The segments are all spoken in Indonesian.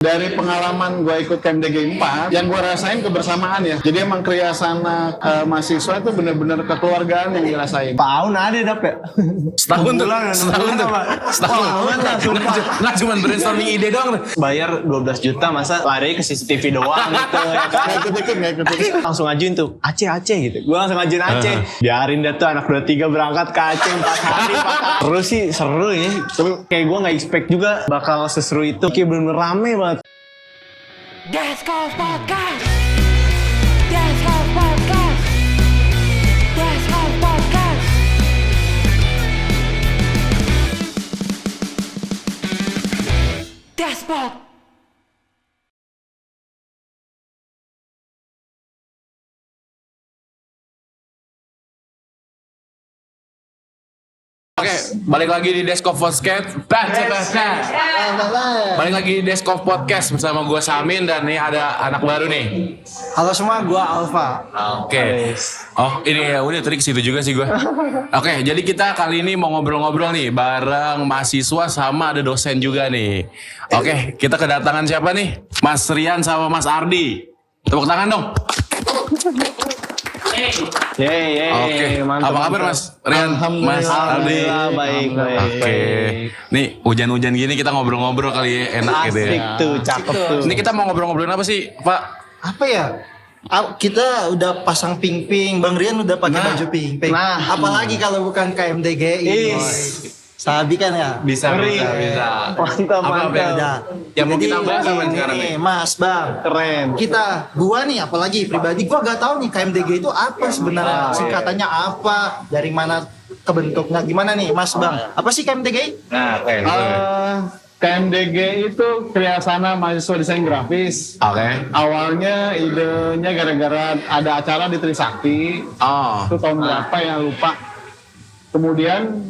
Dari pengalaman gue ikut KMDG 4, yang gue rasain kebersamaan ya. Jadi emang kriasana mahasiswa itu bener-bener kekeluargaan yang dirasain. Tahun ada dap ya? Setahun tuh. Nggak cuma brainstorming ide doang tuh. Bayar 12 juta masa lari ke CCTV doang gitu ya kan? Nggak ikut. Langsung ajuin tuh Aceh gitu. Gue langsung ajuin Aceh. Biarin dah tuh anak 23 berangkat ke Aceh 4 hari. Terus sih seru ya. Kayak gue gak expect juga bakal seseru itu. Kayak bener-bener rame banget. Descos Podcast. Descos Podcast. Descos Podcast. Despot. Oke, balik lagi di Deskov Podcast. Balik lagi di Deskov Podcast bersama gue Samin dan nih ada anak baru nih. Halo semua, gua Alfa. Oke. Oh, ini ya udah tadi ke situ juga sih gue. Oke, jadi kita kali ini mau ngobrol-ngobrol nih bareng mahasiswa sama ada dosen juga nih. Oke, kita kedatangan siapa nih? Mas Rian sama Mas Ardi. Tepuk tangan dong. Oke, mantap. apa kabar Mas Rian, Mas Ardi? Alhamdulillah, baik. Oke, nih hujan-hujan gini kita ngobrol-ngobrol kali ya, enak gitu ya. Asik tuh, cakep tuh. Ini kita mau ngobrol-ngobrolin apa sih, Pak? Apa ya? Kita udah pasang pink-pink, Bang Rian udah pakai baju pink-pink. Nah. Apalagi kalau bukan KMDGI. Sabi kan ya? Bisa. Mantap. Udah. Yang mau Jadi, kita bahas apa ini, sekarang nih? Mas, Bang. Keren. Gua nih apalagi pribadi, gua gak tahu nih KMDG itu apa sebenarnya. Singkatannya apa? Dari mana kebentuknya? Gimana nih, Mas, Bang? Apa sih KMDG? Nah, KMDG itu kriasana mahasiswa desain grafis. Oke. Awalnya idenya gara-gara ada acara di Trisakti. Oh. Itu tahun berapa ya lupa. Kemudian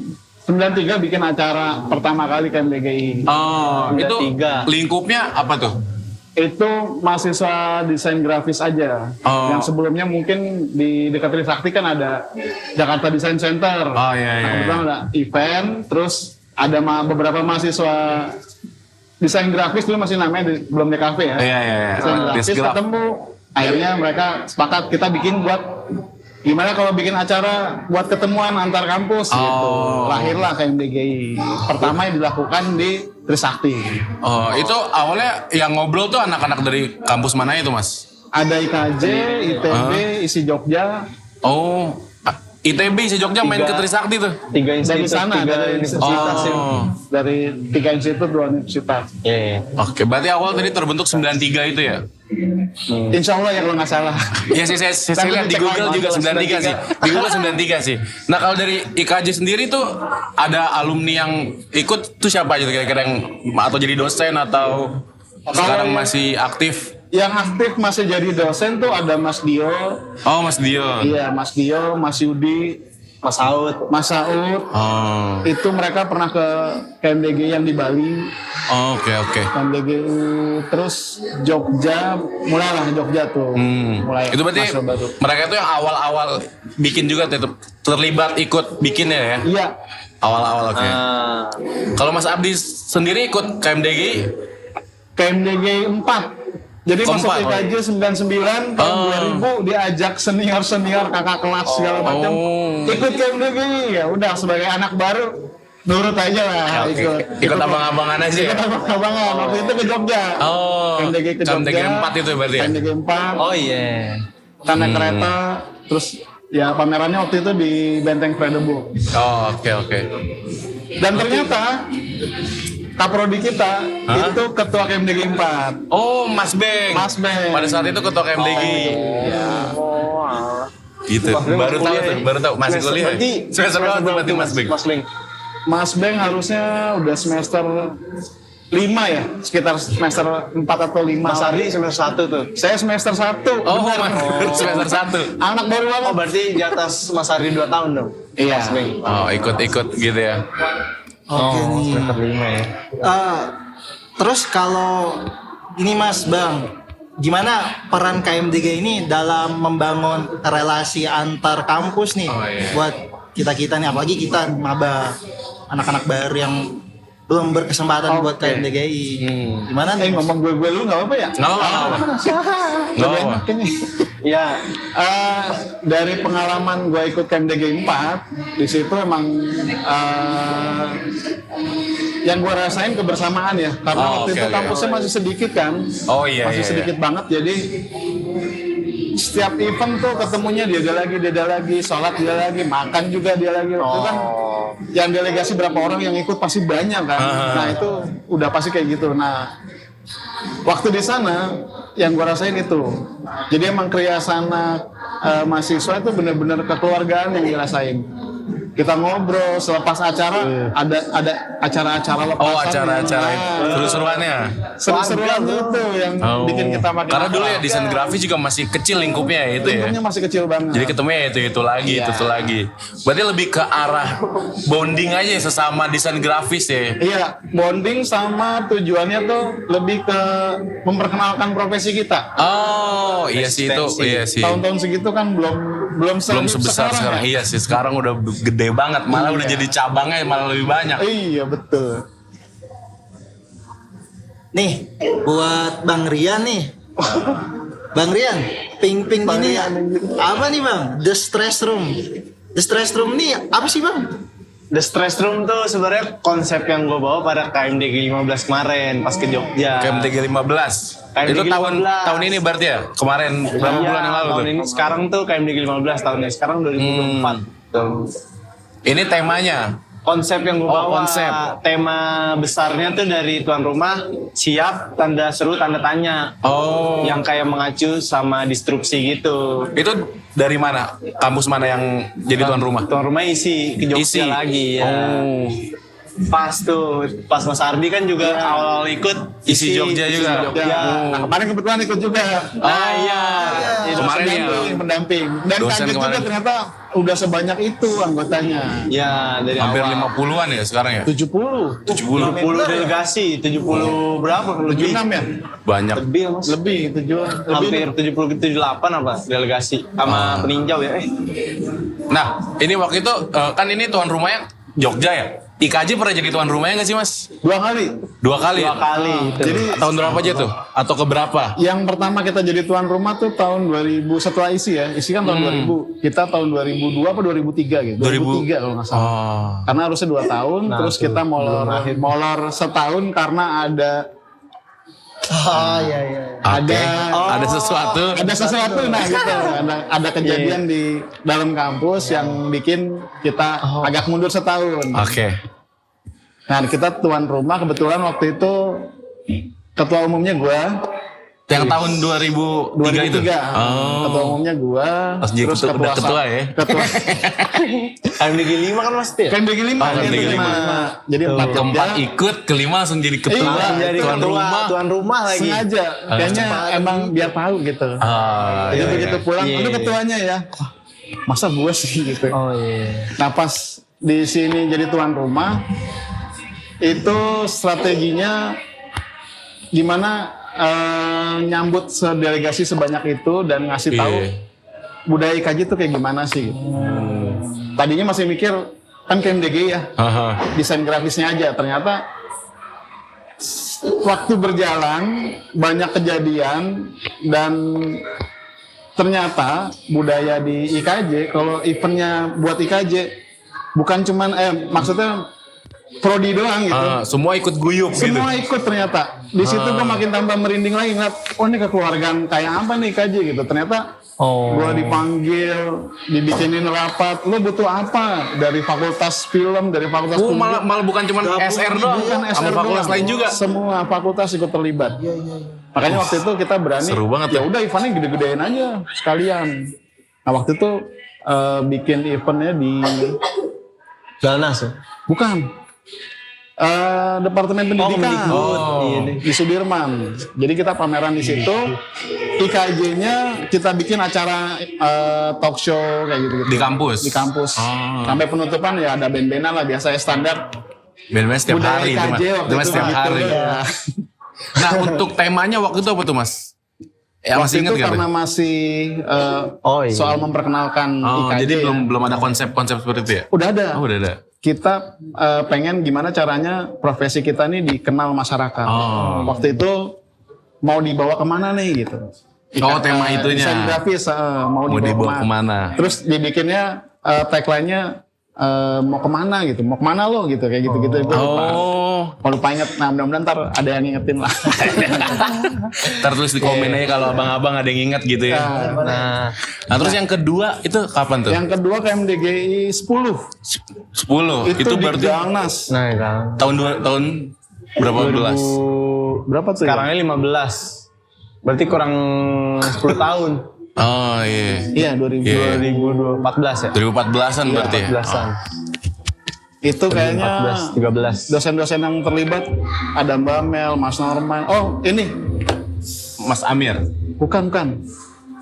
93 bikin acara pertama kali KMDGI. Oh, itu 93. lingkupnya apa tuh? Itu mahasiswa desain grafis aja. Oh. Yang sebelumnya mungkin di dekat Trisakti kan ada Jakarta Design Center. Oh, iya. Nah, kebetulan ada event, terus ada beberapa mahasiswa desain grafis dulu masih namanya belum DKV ya. Iya. Desain grafis Disgraf. ketemu, akhirnya mereka sepakat kita bikin buat gimana kalau bikin acara buat ketemuan antar kampus gitu. Lahirlah KMDGI. Pertama yang dilakukan di Trisakti. Oh, itu awalnya yang ngobrol tuh anak-anak dari kampus mana itu, Mas? Ada IKJ, ITB, ISI Jogja. Oh, ITB si Jogja main ke Trisakti tuh. 3 Dari institut, sana, 3 dari universitas ya. Dari 3 institut, 2 universitas. Iya. Oke, berarti awal tadi terbentuk 93 itu ya? Insya Allah ya kalau nggak salah. Iya sih, saya lihat di Google juga 93 sih. Di Google 93 sih. Nah kalau dari IKJ sendiri tuh ada alumni yang ikut tuh siapa aja tuh kira-kira yang atau jadi dosen atau sekarang masih aktif? Yang aktif masih jadi dosen tuh ada Mas Dio. Oh, Mas Dio. Iya, Mas Dio, Mas Yudi, Mas Saud. Mas Saud. Oh, Itu mereka pernah ke KMDG yang di Bali. oke. KMDGU, terus Jogja, mulailah Jogja tuh. Mulai Itu berarti masa baru. mereka tuh yang awal-awal bikin juga tuh terlibat ikut bikinnya ya? Iya, Awal-awal oke. Kalau Mas Abdi sendiri ikut KMDG? KMDG 4. Jadi masuk Keempat. IKJ 99 tahun 2000 diajak senior kakak kelas segala macam ikut KMDG. Ya udah sebagai anak baru nurut aja lah Ikut abang-abangan aja ya? Ikut abang-abangan. Waktu itu ke Jogja. Oh, KMDG ke Jogja. KMDG 4 itu berarti ya? KMDG 4. Oh iya. Karena kereta terus ya pamerannya waktu itu di Benteng Fredebo. Oh, oke. Dan ternyata Kaprodi kita itu ketua KMDG 4. Oh, Mas Beng. Mas Beng. Pada saat itu ketua KMDG. Gitu. Baru tahu tuh, baru tahu. Masih kuliah. Semester berapa tuh berarti Mas Beng? Mas Beng. Mas Beng harusnya udah semester 5 ya, sekitar semester 4 atau 5. Mas Ardi semester 1 tuh. Saya semester 1. Oh, Mas semester 1. Anak baru banget. Oh berarti di atas Mas Ardi 2 tahun dong? Iya. Mas Beng. Oh, ikut gitu ya. Oke nih. Semester 5 ya. Terus kalau ini Mas Bang, gimana peran KMDG ini dalam membangun relasi antar kampus nih buat kita-kita nih, apalagi kita maba, anak-anak baru yang belum berkesempatan buat Oke. KMDGI. Gimana nih? ngomong gue lu nggak apa-apa ya? Nggak apa-apa. Lebih apa-apa. enak kayaknya. Ya, Dari pengalaman gue ikut KMDG 4, di situ emang yang gue rasain kebersamaan ya, karena Oh, waktu oke, itu oke. kampusnya masih sedikit kan, Oh iya, masih iya, sedikit banget, jadi setiap event tuh ketemunya dia lagi, sholat dia lagi, makan juga dia lagi. Itu kan yang delegasi berapa orang yang ikut pasti banyak kan. Nah itu udah pasti kayak gitu. Nah waktu di sana yang gue rasain itu, jadi emang kriasana mahasiswa itu benar-benar kekeluargaan yang dirasain. Kita ngobrol selepas acara, ada acara-acara lepasan. Oh, acara-acara Nah, itu. Seru-seruannya. seru-seruan itu yang Oh. bikin kita makin Karena dulu ya akrab. desain grafis juga masih kecil lingkupnya ya itu ya. Lingkupnya masih kecil banget. Jadi ketemunya itu lagi, Iya. itu lagi. Berarti lebih ke arah bonding aja ya sesama desain grafis ya. Iya, bonding sama tujuannya tuh lebih ke memperkenalkan profesi kita. Oh, iya sih itu, iya sih. Tahun-tahun segitu kan belum Sebesar sekarang. ya. Iya sih, sekarang udah gede banget, malah udah jadi cabangnya malah lebih banyak. Iya betul. Nih, buat Bang Rian nih. Bang Rian, ping-ping gini apa nih Bang? The Stress Room. The Stress Room nih apa sih Bang? The Stress Room tuh sebenarnya konsep yang gue bawa pada KMDG 15 kemarin pas ke Jogja. KMTG 15. Itu KMTG tahun 15. tahun ini berarti ya? Kemarin berapa Iya, bulan yang lalu tahun tuh? ini sekarang tuh KMDG 15 tahunnya. Sekarang 2024. Tuh. Ini temanya. Konsep yang gue Oh, bawa, konsep. tema besarnya tuh dari tuan rumah, siap, tanda seru, tanda tanya. Oh. Yang kayak mengacu sama disrupsi gitu. Itu dari mana? Kampus mana yang jadi tuan rumah? Tuan rumah isi ke Jogja Isi lagi ya. Oh. Pas tuh, pas Mas Ardi kan juga awal ikut Isi Jogja juga. Jogja. Nah, kemarin kebetulan ikut juga. Ah iya. Kemarin ya. pendamping. Dan Dosen kaget juga kemarin. ternyata udah sebanyak itu anggotanya. Ya dari Hampir awal. 50-an ya sekarang ya? 70. 70 delegasi, 70 berapa? Lebih. 76 ya? Banyak. Lebih Mas. Lebih 7. Hampir 78 apa delegasi sama peninjau ya. Nah, ini waktu itu kan ini tuan rumahnya Jogja ya? IKJ pernah jadi tuan rumahnya nggak sih Mas? 2 kali. 2 kali ya? 2 kali. Jadi Tahun berapa aja tuh? Atau ke berapa? yang pertama kita jadi tuan rumah tuh tahun 2000 setelah isi ya. Isi kan tahun 2000. Kita tahun 2002 apa 2003 gitu. 2003 kalau nggak salah. Oh. Karena harusnya 2 tahun, terus kita molor setahun karena ada Oh iya iya. Ada sesuatu. ada sesuatu nah gitu. Ada kejadian di dalam kampus yang bikin kita agak mundur setahun. Oke. Nah, kita tuan rumah kebetulan waktu itu ketua umumnya gua. Yang tahun 2003 itu? 2003. Oh. Ketua umumnya gua. Pas jadi udah ketua ya? Ketua. KMDG 5 kan Mas Tir? Kan bagi 5. Oh, KMDG 5. Jadi 4 Keempat ikut, kelima langsung jadi ketua, Iya, Jadi tuan ketua, rumah. tuan rumah lagi. sengaja. Kayaknya emang biar tahu gitu. Ah, Jadi iya, begitu iya. pulang, Iya. lu ketuanya ya. Wah, masa gue sih gitu. Oh iya. Nah pas di sini jadi tuan rumah, itu strateginya gimana nyambut delegasi sebanyak itu dan ngasih tahu Iya. budaya IKJ itu kayak gimana sih. Gitu. Tadinya masih mikir kan KMDG ya, Aha. desain grafisnya aja. Ternyata waktu berjalan banyak kejadian dan ternyata budaya di IKJ kalau eventnya buat IKJ bukan cuman maksudnya prodi doang gitu. Semua ikut guyup gitu. Semua ikut ternyata. Di situ gue makin tambah merinding lagi ngeliat, oh ini kekeluargaan kayak apa nih IKJ gitu. Ternyata gue dipanggil, dibikinin rapat, lo butuh apa dari fakultas film, dari fakultas Oh, malah bukan cuma SR doang, Bukan sama SR fakultas doang. lain juga. Semua fakultas ikut terlibat. Makanya waktu itu kita berani. Seru banget ya ya. udah eventnya gede-gedein aja sekalian. Nah waktu itu bikin eventnya di Galnas ya? bukan Departemen Pendidikan di Sudirman. Jadi kita pameran di situ. IKJ-nya kita bikin acara talk show kayak gitu. Di kampus? Di kampus. Sampai penutupan ya ada band-bandan lah biasa standar. Band-band setiap Budaya hari itu IKJ mas. waktu Itu mas itu setiap gitu, hari. ya. Nah untuk temanya waktu itu apa tuh mas? Ya Waktu masih ingat itu gak? karena masih Oh, iya. soal memperkenalkan IKJ. Jadi ya. belum ada konsep-konsep seperti itu ya? Udah ada. Oh udah ada. kita pengen gimana caranya profesi kita nih dikenal masyarakat. Waktu itu mau dibawa kemana nih gitu. Tema itunya. Desain grafis mau dibawa kemana. Terus dibikinnya tagline-nya mau kemana gitu, mau kemana lo gitu, kayak gitu-gitu. Kalau lupa inget, nah mudah-mudahan ntar ada yang ngingetin lah. Ntar tulis di komen aja kalau abang-abang ada yang inget gitu ya. Nah terus yang kedua itu kapan tuh? Yang kedua KMDGI 10. 10. Itu di berarti Galnas. Nah, kan. tahun berapa belas? Berapa tuh? Sekarangnya 15. Berarti kurang 10 tahun. Oh iya. Iya 2014 ya? 2014an berarti ya? 14-an. Itu kayaknya 13. dosen-dosen yang terlibat ada Mbak Mel, Mas Norman. Oh ini Mas Amir. bukan.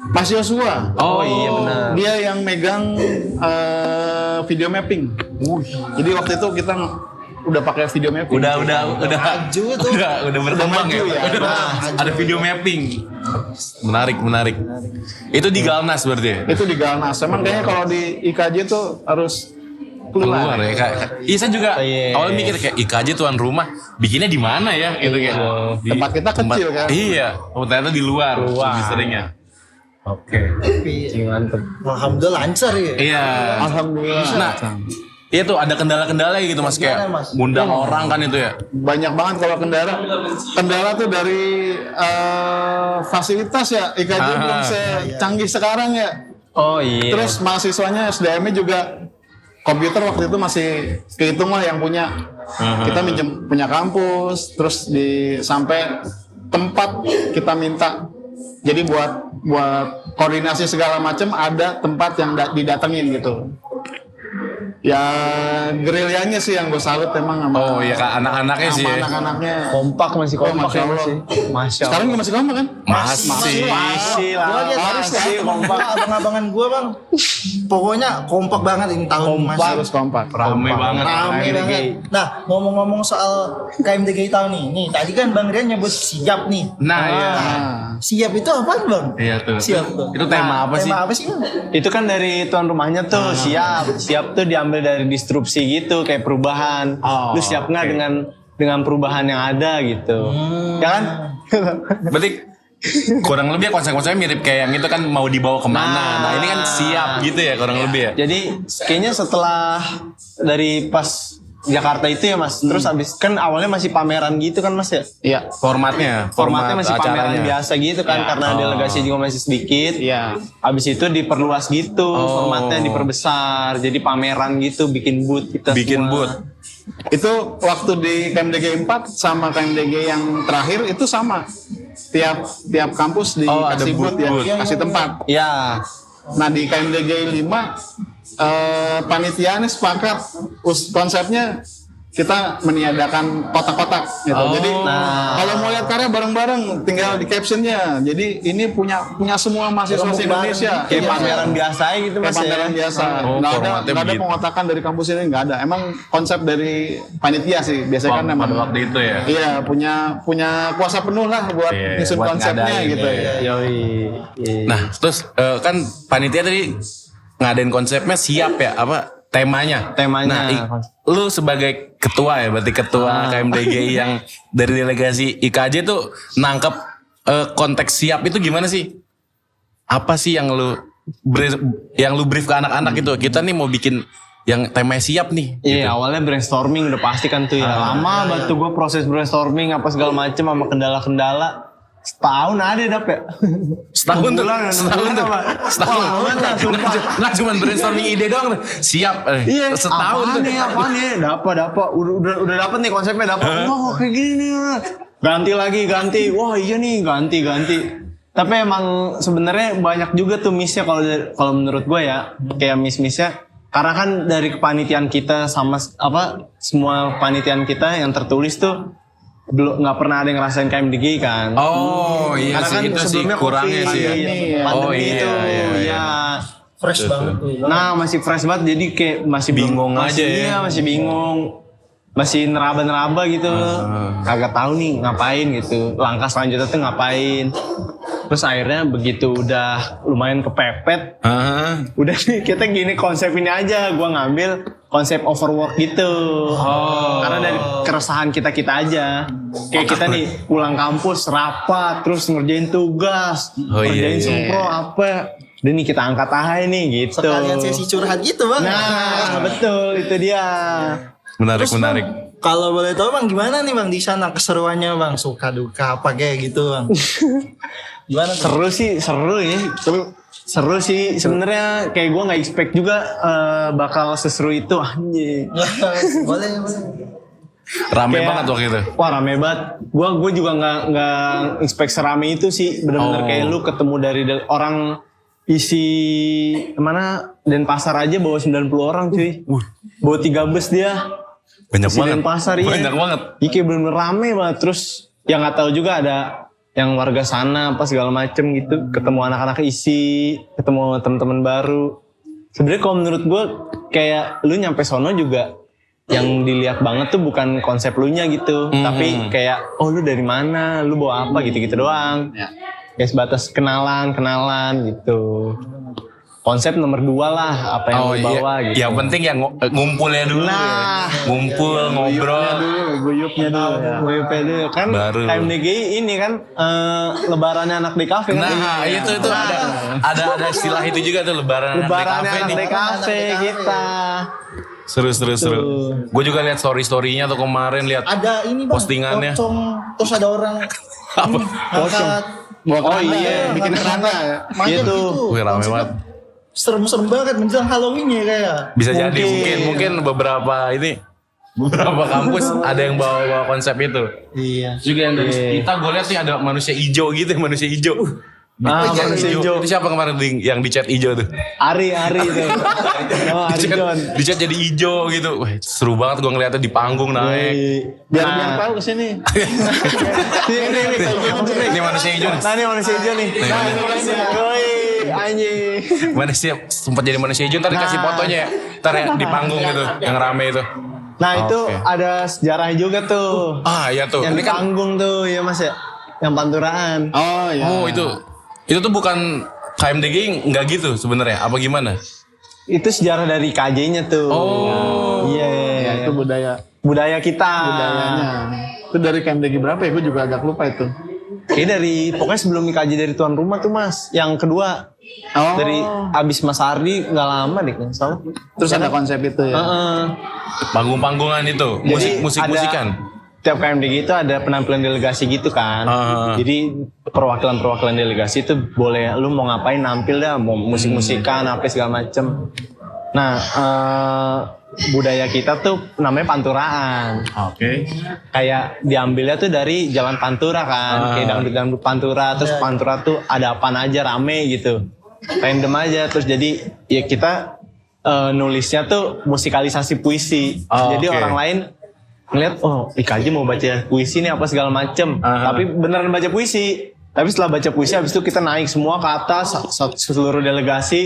Mas Yosua. Oh iya benar. Dia yang megang video mapping. Jadi waktu itu kita udah pakai video mapping. Udah Maju tuh. udah berkembang maju ya. ya. Ada video mapping. Menarik. Itu di Galnas berarti ya? Itu di Galnas. Emang kayaknya kalau di IKJ tuh harus keluar. Ya kak. Iya saya juga Iya. awalnya mikir kayak IKJ tuan rumah bikinnya di mana ya gitu kayak. Di Tempat kita kecil, kan? Iya. Ternyata di luar. Lebih seringnya. Oke. Mantep. Alhamdulillah lancar ya. Iya. Alhamdulillah. Nah, iya tuh ada kendala-kendala gitu mas kayak Gimana, Mas? ngundang orang kan itu ya. Banyak banget kalau kendala. Kendala tuh dari fasilitas ya. IKJ belum secanggih sekarang ya. Oh iya. Terus mahasiswanya SDM-nya juga komputer waktu itu masih kehitung lah yang punya. Kita minjem punya kampus, terus sampai tempat kita minta. Jadi buat koordinasi segala macam ada tempat yang didatengin gitu. Ya gerilyanya sih yang gue salut emang sama. Oh iya kak anak-anaknya sih. Sama Ya. anak-anaknya. Kompak masih kompak Masya ya Allah. masih. Masya Sekarang juga masih kompak kan? Masih. Gua lihat Masih kompak. abang-abangan gua bang. Pokoknya kompak banget ini tahun Kompak. masih. Harus kompak. Ramai banget. Rame banget. Nah, ngomong-ngomong soal KMDGI tahun ini, tadi kan Bang Rian nyebut siap nih. Nah iya. Siap itu apaan Bang? Iya tuh. Siap tuh. Itu tema apa sih? Tema apa sih Bang? Itu kan dari tuan rumahnya tuh siap tuh diambil dari disrupsi gitu kayak perubahan. Lu siap nggak dengan perubahan yang ada gitu, ya kan? Berarti kurang lebih ya konsep-konsepnya mirip kayak yang itu kan mau dibawa kemana. Nah ini kan siap gitu ya kurang lebih ya. Jadi kayaknya setelah dari pas Jakarta itu ya mas, terus abis kan awalnya masih pameran gitu kan mas ya? Iya. Formatnya Masih pameran acaranya. biasa gitu kan karena delegasi juga masih sedikit. Iya. Abis itu diperluas gitu, formatnya diperbesar, jadi pameran gitu, bikin booth kita Bikin semua. booth. Itu waktu di KMDG 4 sama KMDG yang terakhir itu sama. Tiap kampus ada dikasih booth ya, booth. kasih tempat. Ya, Nah di KMDG 5 panitianya sepakat konsepnya kita meniadakan kotak-kotak gitu. Jadi kalau mau lihat karya bareng-bareng tinggal di captionnya. Jadi ini punya semua mahasiswa Indonesia. kayak pameran biasa gitu Kayak mas ya. pameran biasa. Oh, Nggak formatnya ada begitu. pengotakan dari kampus ini, nggak ada. Emang konsep dari panitia sih. Biasanya kan emang Pada waktu itu ya. iya punya kuasa penuh lah buat Iya, nyusun buat konsepnya ngadain, gitu iya. ya. Yoi. Nah terus kan panitia tadi ngadain konsepnya siap ya apa temanya. Temanya. Nah, lu sebagai ketua ya berarti ketua KMDGI yang dari delegasi IKJ tuh nangkep konteks siap itu gimana sih? Apa sih yang lu brief ke anak-anak gitu? Kita nih mau bikin yang temanya siap nih. Iya awalnya brainstorming udah pasti kan tuh ya. Lama banget tuh gue proses brainstorming apa segala macem sama kendala-kendala. Setahun ada dap ya. Setahun tuh. Sebulan, Setahun tuh. apa? Setahun. Wah, lama, sumpah. Nggak cuma brainstorming ide doang. Siap. Iya, Setahun tuh. apaan nih? Dapat. Udah dapat nih konsepnya dapat. Wah, kayak gini nih. Ganti. Wah, iya nih, ganti. Tapi emang sebenarnya banyak juga tuh missnya kalau menurut gue ya, kayak miss-missnya. Karena kan dari kepanitiaan kita sama semua panitiaan kita yang tertulis tuh belum nggak pernah ada yang ngerasain KMDG kan. Oh iya Karena sih kan itu sih sebelumnya kurangnya COVID, sih. pandemi Oh iya, itu, iya. ya. Fresh banget tuh. Nah masih fresh banget jadi kayak masih Bingung belum- aja masih, ya. Iya masih bingung. Masih neraba gitu. Kagak tahu nih ngapain gitu. Langkah selanjutnya tuh ngapain. Terus akhirnya begitu udah lumayan kepepet, udah nih kita gini konsep ini aja, gue ngambil konsep overwork gitu. Karena dari keresahan kita aja. Kayak kita nih pulang kampus rapat, terus ngerjain tugas, ngerjain sempro apa. Udah nih kita angkat aja nih gitu. Sekalian sesi curhat gitu bang. Nah betul itu dia. Menarik. Bang, kalau boleh tahu bang gimana nih bang di sana keseruannya bang, suka duka apa kayak gitu bang? Gimana? Bang? Seru ya. Seru sih sebenarnya, kayak gue nggak expect juga bakal seseru itu anjing. boleh. Rame Kayak- banget waktu itu. Wah rame banget. Gue juga nggak expect serame itu sih. Bener-bener kayak lu ketemu dari orang isi mana Denpasar aja bawa 90 orang cuy. Bawa 3 bus dia. Banyak Isi banget. Denpasar iya. Banyak banget. Iya kayak bener-bener rame banget. Terus yang nggak tahu juga ada yang warga sana apa segala macem gitu. Ketemu anak-anak isi, ketemu teman-teman baru. Sebenarnya kalau menurut gue kayak lu nyampe sono juga yang dilihat banget tuh bukan konsep lu nya gitu, tapi kayak oh lu dari mana, lu bawa apa gitu-gitu doang. Kayak sebatas kenalan gitu. Konsep nomor 2 lah, apa yang lu bawa gitu. Yang penting yang ngumpulnya dulu Nah. ya. Ngumpul, ngobrol. Guyupnya dulu. Kan Baru. KMDGI ini kan lebarannya anak DKV kan. Nah, itu ada istilah itu juga tuh lebaran Lebarannya anak anak DKV nih. DKV kita. Seru. Gue juga lihat story-storynya tuh kemarin, lihat Ada ini bang. Postingannya. Pocong, terus ada orang angkat. Oh iya, bikin keranda ya. Macam Gitu. Wih, rame banget. Serem-serem banget menjelang Halloween ya kayak. Bisa jadi mungkin beberapa kampus ada yang bawa konsep itu. Iya. Juga yang dari kita gue lihat nih ada manusia hijau gitu, manusia hijau. manusia hijau. Itu siapa kemarin yang di chat hijau tuh? Ari itu. Oh, Ari John. Di chat jadi hijau gitu. Wah, seru banget gue ngeliatnya di panggung naik. Biar tahu kesini. Ini manusia hijau nih. Nah ini manusia hijau nih. Woi, anjing. Manusia sempat jadi manusia hijau, ntar dikasih fotonya ya. Ntar ya di panggung gitu, yang rame itu. Nah itu Oke. ada sejarah juga tuh. Ah iya tuh. Yang Ini di kan panggung tuh ya mas ya. Yang panturaan. Oh iya. oh itu tuh bukan KMDG nggak gitu sebenarnya, apa gimana? Itu sejarah dari KJ-nya tuh. Oh. Iya. Ya, itu Budaya kita. budayanya. Itu dari KMDG berapa ya? Gue juga agak lupa itu. Kayak pokoknya sebelum KJ dari tuan rumah tuh mas. Yang kedua. Oh. Dari abis Mas Ardi nggak lama deh kan salah. Terus ada konsep itu ya. Panggung-panggungan itu, Jadi musikan. Tiap KMDG itu ada penampilan delegasi gitu kan. Jadi perwakilan delegasi itu boleh lu mau ngapain nampil dah, mau musik-musikan apa segala macem. Nah budaya kita tuh namanya panturaan. Oke. Kayak diambilnya tuh dari Jalan Pantura kan, kayak dangdut Pantura. Terus Pantura tuh ada apaan aja rame gitu, random aja. Terus jadi ya kita nulisnya tuh musikalisasi puisi. Jadi oke. orang lain ngeliat oh IKJ mau baca puisi nih apa segala macem. Tapi beneran baca puisi. Tapi setelah baca puisi habis itu kita naik semua ke atas seluruh delegasi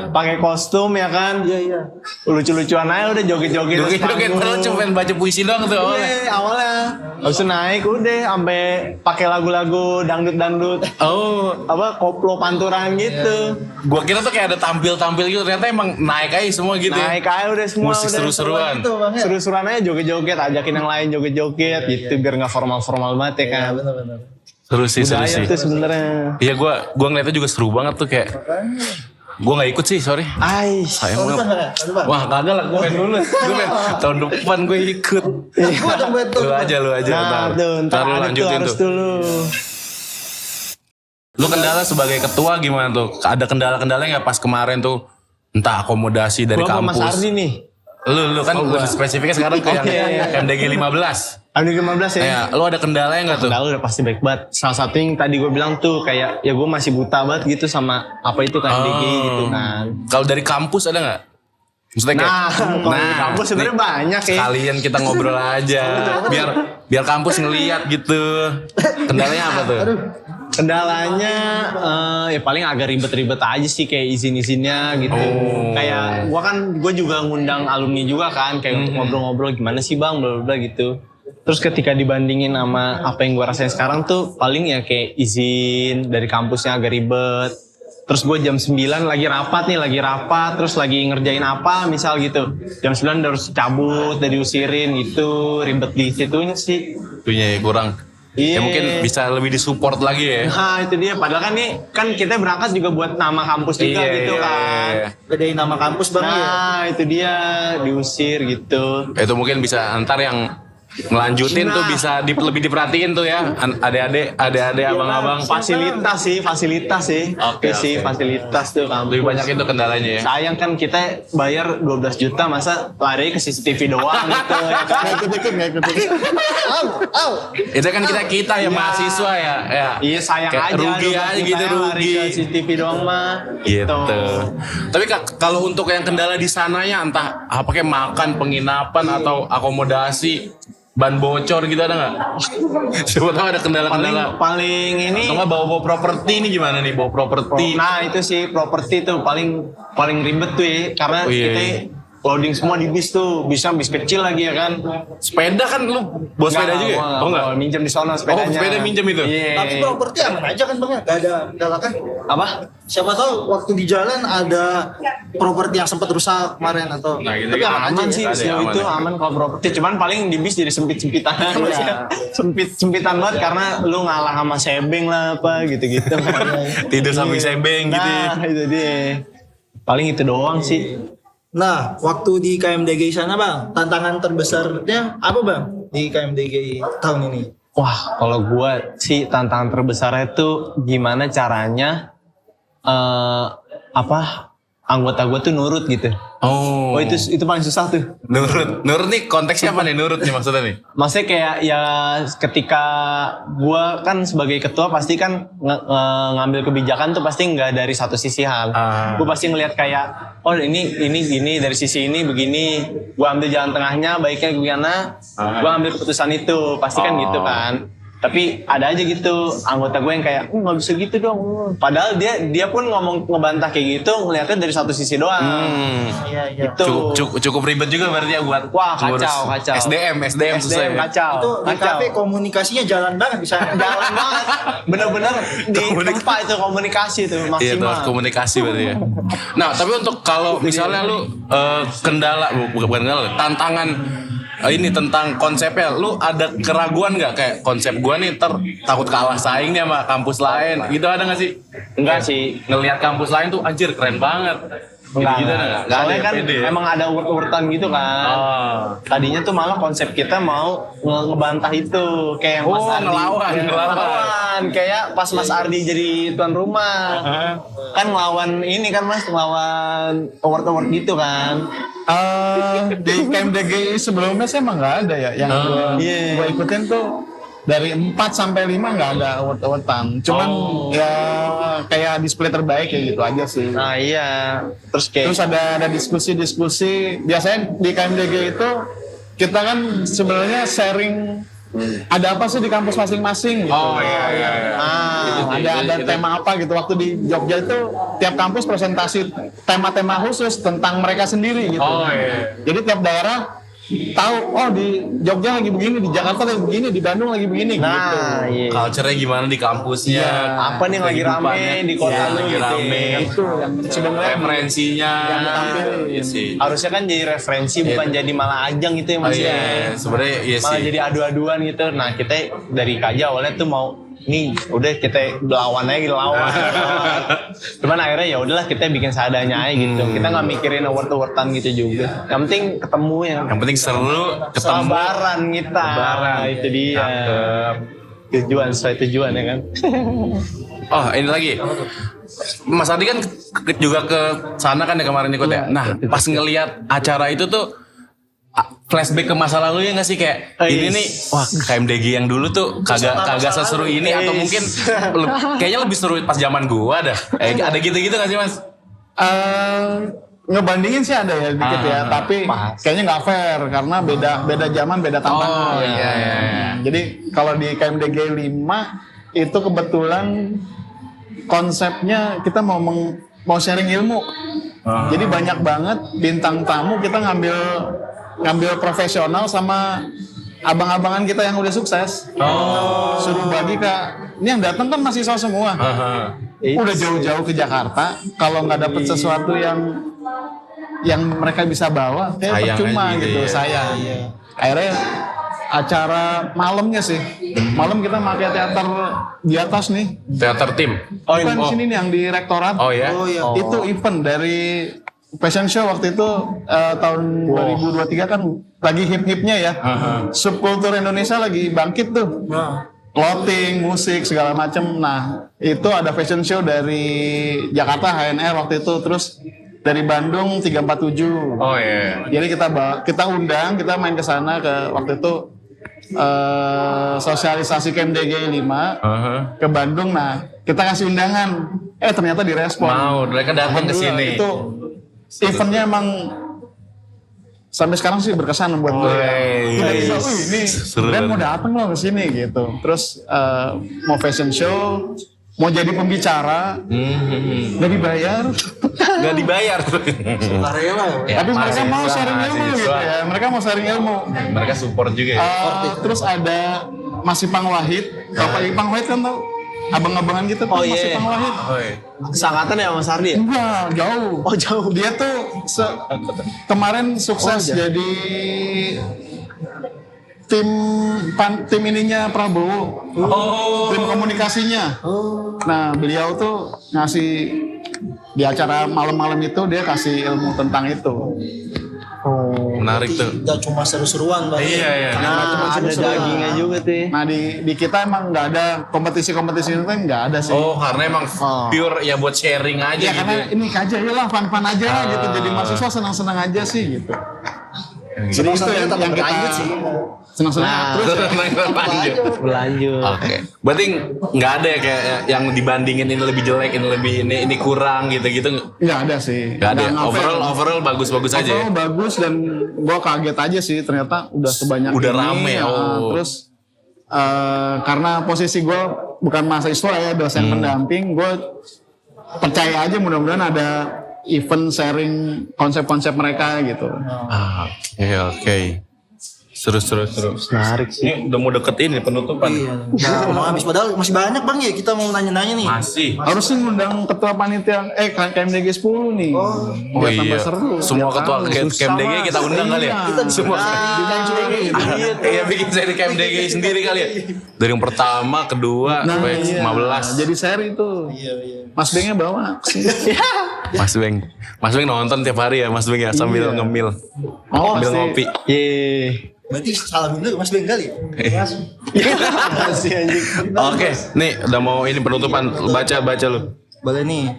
pakai kostum ya kan. Iya. Lucu-lucuan aja udah joget-joget. Joget-joget padahal cuma baca puisi doang tuh awalnya. Awalnya. Habis itu naik udah sampai pakai lagu-lagu dangdut-dangdut. Oh, Apa koplo panturan gitu. gua kira tuh kayak ada tampil-tampil gitu, ternyata emang naik aja semua gitu ya. Naik aja udah semua Musik udah. seru-seruan. Itu bang ya. Seru-seruan aja joget-joget, ajakin yang lain joget-joget gitu biar nggak formal-formal banget ya kan. Bener-bener. Seru sih. Budaya tuh sebenarnya. Iya, gua ngeliatnya juga seru banget tuh kayak. Gua nggak ikut sih, sorry. Sayang Tahun depan banget. nggak? Tahun depan. Wah kagak lah, gue pengen lulus. Gue pengen tahun depan gue ikut. Gua dong betul. Lu aja. Nah tuh, ntar lu ada tuh lanjutin harus tuh. dulu. Lu kendala sebagai ketua gimana tuh? Ada kendala-kendalanya nggak pas kemarin tuh? Entah akomodasi dari Gua sama Mas kampus. Ardi nih. Lu kan lebih spesifiknya sekarang ke yang MDG 15. MDG 15 ya. Ya, lu ada kendalanya nggak tuh? Kendala udah pasti baik banget. Salah satu yang tadi gue bilang tuh kayak ya gue masih buta banget gitu sama apa itu kan MDG gitu kan. Kalau dari kampus ada nggak? Maksudnya kayak, Kalau di kampus sebenarnya nih, banyak ya. sekalian kita ngobrol aja, biar kampus ngeliat gitu. Kendalanya apa tuh? Kendalanya ya paling agak ribet-ribet aja sih kayak izin-izinnya gitu. Kayak gue juga ngundang alumni juga kan kayak untuk ngobrol-ngobrol gimana sih bang bla bla bla gitu. Terus ketika dibandingin sama apa yang gue rasain sekarang tuh paling ya kayak izin dari kampusnya agak ribet. Terus gue jam 9 lagi rapat, terus lagi ngerjain apa misal gitu. Jam 9 harus cabut, udah diusirin gitu, ribet di situnya sih. Itunya ya kurang. Iya. Ya mungkin bisa lebih disupport lagi ya. Nah itu dia, padahal kan nih kan kita berangkat juga buat nama kampus juga gitu kan. Bedain nama kampus Bang ya. Nah itu dia, diusir gitu. Itu mungkin bisa antar yang ngelanjutin tuh bisa lebih diperhatiin tuh ya. Adik-adik, abang-abang. Fasilitas sih. Oke, Sih oke. fasilitas tuh kampus. Lebih banyak itu kendalanya ya. Sayang kan kita bayar 12 juta masa lari ke CCTV doang gitu ya kan. Nggak ikut. Itu kan kita yang mahasiswa ya. Iya sayang Kayak aja. rugi 12 aja juta gitu, ya, lari rugi. ke CCTV doang mah. Gitu. Tapi kalau untuk yang kendala di sananya entah apa kayak makan, penginapan atau akomodasi, ban bocor gitu ada nggak? Siapa tahu ada kendala-kendala. Paling ini Atau nggak bawa properti ini gimana nih bawa properti? nah itu sih properti tuh paling ribet tuh ya karena Oh, iya. kita loading semua di bis tuh, bisa bis kecil lagi ya kan. Sepeda kan lu bawa sepeda juga? Ya? Oh enggak? Minjem di sono sepedanya. sepeda minjem itu? Iya. Tapi properti aman aja kan Bang ya? Gak ada kendala kan? Apa? Siapa tahu waktu di jalan ada properti yang sempat rusak kemarin atau Nah, gitu. tapi aman Aman aja sih, ya. Ada ya, sejauh aman itu ya. aman kalau properti. Cuman paling di bis jadi sempit-sempitan. Sempitan banget karena lu ngalah sama sebeng lah apa gitu-gitu. Tidur samping sebeng gitu ya. Nah itu dia. Paling itu doang sih. Nah, waktu di KMDG sana Bang, tantangan terbesarnya apa Bang di KMDG tahun ini? Wah, kalau gua sih tantangan terbesarnya itu gimana caranya anggota gua tuh nurut gitu. Oh. Oh itu paling susah tuh. Nurut nih konteksnya apa nih nurut nih maksudnya nih? Maksudnya kayak ya ketika gua kan sebagai ketua pasti kan ngambil kebijakan tuh pasti nggak dari satu sisi hal. Gua pasti ngelihat kayak oh ini gini dari sisi ini begini. Gua ambil jalan tengahnya baiknya gimana. Gua ambil keputusan itu pasti kan gitu kan. Tapi ada aja gitu anggota gue yang kayak nggak bisa gitu dong. Padahal dia pun ngomong ngebantah kayak gitu ngelihatnya dari satu sisi doang. Iya. Gitu. Cukup ribet juga berarti ya buat Wah, ngurus kacau. SDM susah ya. kacau. Itu di kafe komunikasinya jalan banget di sana. Jalan banget. Bener-bener di tempat itu komunikasi itu Iya tuh maksimal. harus komunikasi berarti ya. Nah tapi untuk kalau misalnya lu kendala bukan kendala tantangan ini tentang konsepnya, lu ada keraguan nggak kayak konsep gua nih takut kalah saing nih sama kampus lain, gitu ada nggak sih? Enggak sih. Ngelihat kampus lain tuh anjir keren banget. Enggak. Gitu ada nggak? Nggak ada Soalnya ya, kan pede ya? emang ada urutan gitu kan. Oh. Tadinya tuh malah konsep kita mau ngebantah itu kayak Mas Ardi. Ngelawan. Kayak pas Mas Ardi jadi tuan rumah. Kan ngelawan ini kan Mas, ngelawan award-award gitu kan. Di KMDG sebelumnya sih emang nggak ada ya. Yang gue ikutin tuh dari 4 sampai 5 nggak ada award-awardan. Cuman ya kayak display terbaik ya gitu aja sih. Nah iya. Terus Ada diskusi-diskusi. Biasanya di KMDG itu kita kan sebenarnya sharing ada apa sih di kampus masing-masing gitu. Oh iya. Ada tema apa gitu. Waktu di Jogja itu tiap kampus presentasi tema-tema khusus tentang mereka sendiri gitu. Oh iya. Jadi tiap daerah tahu oh di Jogja lagi begini, di Jakarta lagi begini, di Bandung lagi begini gitu. nah iya. Culture-nya gimana di kampusnya? Apa nih yang lagi rame di kota lu lagi gitu. rame. Itu yang sebenarnya Referensinya. yang ditampilin. Iya sih. Harusnya kan jadi referensi bukan jadi malah ajang gitu ya Oh Mas iya, ya. sebenarnya iya Malah sih. jadi adu-aduan gitu. Nah kita dari Kaja awalnya tuh mau nih udah kita lawan aja gitu lawan. Cuman akhirnya ya udahlah kita bikin seadanya aja gitu. Kita nggak mikirin award-awardan gitu juga. Yang penting ketemu ya. Yang penting seru, ketemu. Sabaran kita. Lebaran. Itu dia. Cakep. Tujuan sesuai tujuan ya kan. Oh ini lagi. Mas Adi kan juga ke sana kan ya kemarin ikut ya. Nah pas ngelihat acara itu tuh flashback ke masa lalu ya nggak sih kayak ini nih wah KMDG yang dulu tuh kagak seseru ini atau mungkin kayaknya lebih seru pas zaman gua dah. Ada gitu-gitu nggak sih Mas? Ngebandingin sih ada ya dikit ya, tapi kayaknya nggak fair karena beda zaman, beda tantangan. Oh, iya. Jadi kalau di KMDG 5 itu kebetulan konsepnya kita mau sharing ilmu. Jadi banyak banget bintang tamu kita ngambil profesional sama abang-abangan kita yang udah sukses. Suruh bagi ke, ini yang datang kan mahasiswa semua. Udah jauh-jauh ke Jakarta, kalau nggak dapet sesuatu yang mereka bisa bawa, kayak Sayang percuma aja gitu gitu, ya. sayang. Akhirnya acara malamnya sih, malam kita pakai teater di atas nih. Teater tim. Bukan di sini nih yang di rektorat. Oh ya. Oh iya. Itu event dari fashion show waktu itu tahun 2023 kan lagi hip-hipnya ya. Subkultur Indonesia lagi bangkit tuh. Clothing, musik, segala macem. Nah, itu ada fashion show dari Jakarta HNR waktu itu, terus dari Bandung 347. Oh iya. Jadi kita undang, kita main ke sana ke waktu itu sosialisasi KMDG 5 ke Bandung. Nah, kita kasih undangan. Ternyata direspon. Mau, mereka datang ke sini. Itu eventnya emang sampai sekarang sih berkesan buat gue. Kita bisa, ini Seru brand mau banget. datang loh ke sini gitu. Terus mau fashion show, mau jadi pembicara, nggak dibayar. Nggak dibayar. Sukarela ya. Tapi mereka mau mahasiswa, sharing ilmu gitu mahasiswa. ya. Mereka mau sharing ilmu. Mereka support juga ya. Terus ada Mas Ipang Wahid. Bapak Ipang Wahid kan tau? Abang-abangan kita tuh Oh, Mas iya. Ipang Wahid. Sangkatan ya sama Sardi ya? Enggak, jauh. Oh, jauh. Dia tuh kemarin sukses jadi tim ininya Prabowo. Tim komunikasinya. Nah, beliau tuh ngasih di acara malam-malam itu dia kasih ilmu tentang itu. Menarik tuh. Gak cuma seru-seruan Bang. Iya. Nah, ada dagingnya juga tuh. Nah, di kita emang nggak ada kompetisi-kompetisi itu kan nggak ada sih. Oh, karena emang pure ya buat sharing aja Ya gitu. karena ini aja ya lah, fun-fun aja lah gitu. Jadi mahasiswa senang-senang aja sih gitu. Jadi itu yang kita senang-senang. Terus lanjut. Berlanjut. Oke. Berarti nggak ada ya kayak yang dibandingin ini lebih jelek, ini lebih ini kurang gitu-gitu. nggak ada sih. Nggak ada. Nggak fair. Overall bagus-bagus aja. Overall bagus dan gue kaget aja sih ternyata udah sebanyak Udah ini. rame, Terus karena posisi gue bukan mahasiswa ya, dosen pendamping, gue percaya aja mudah-mudahan ada event sharing konsep-konsep mereka gitu. Oke. Seru. Menarik sih. Ini udah mau deket ini penutupan. Nah, mau habis padahal masih banyak Bang ya kita mau nanya-nanya nih. Masih. Harusnya ngundang ketua panitia KMDG 10 nih. Oh Biar tambah iya. seru. Semua ketua KMDG kita undang kali ya. Iya. Semua. Iya bikin seri KMDG sendiri kali ya. Dari yang pertama, kedua, sampai 15. Jadi seri itu. Iya. Mas Bengnya bawa ke sini. Mas Beng nonton tiap hari ya Mas Beng ya sambil ngemil. Oh, Sambil pasti. ngopi. Yeay. Berarti salamin dulu Mas Ben kali. Masih anjing. Oke, nih udah mau ini penutupan. Baca lu. Boleh nih.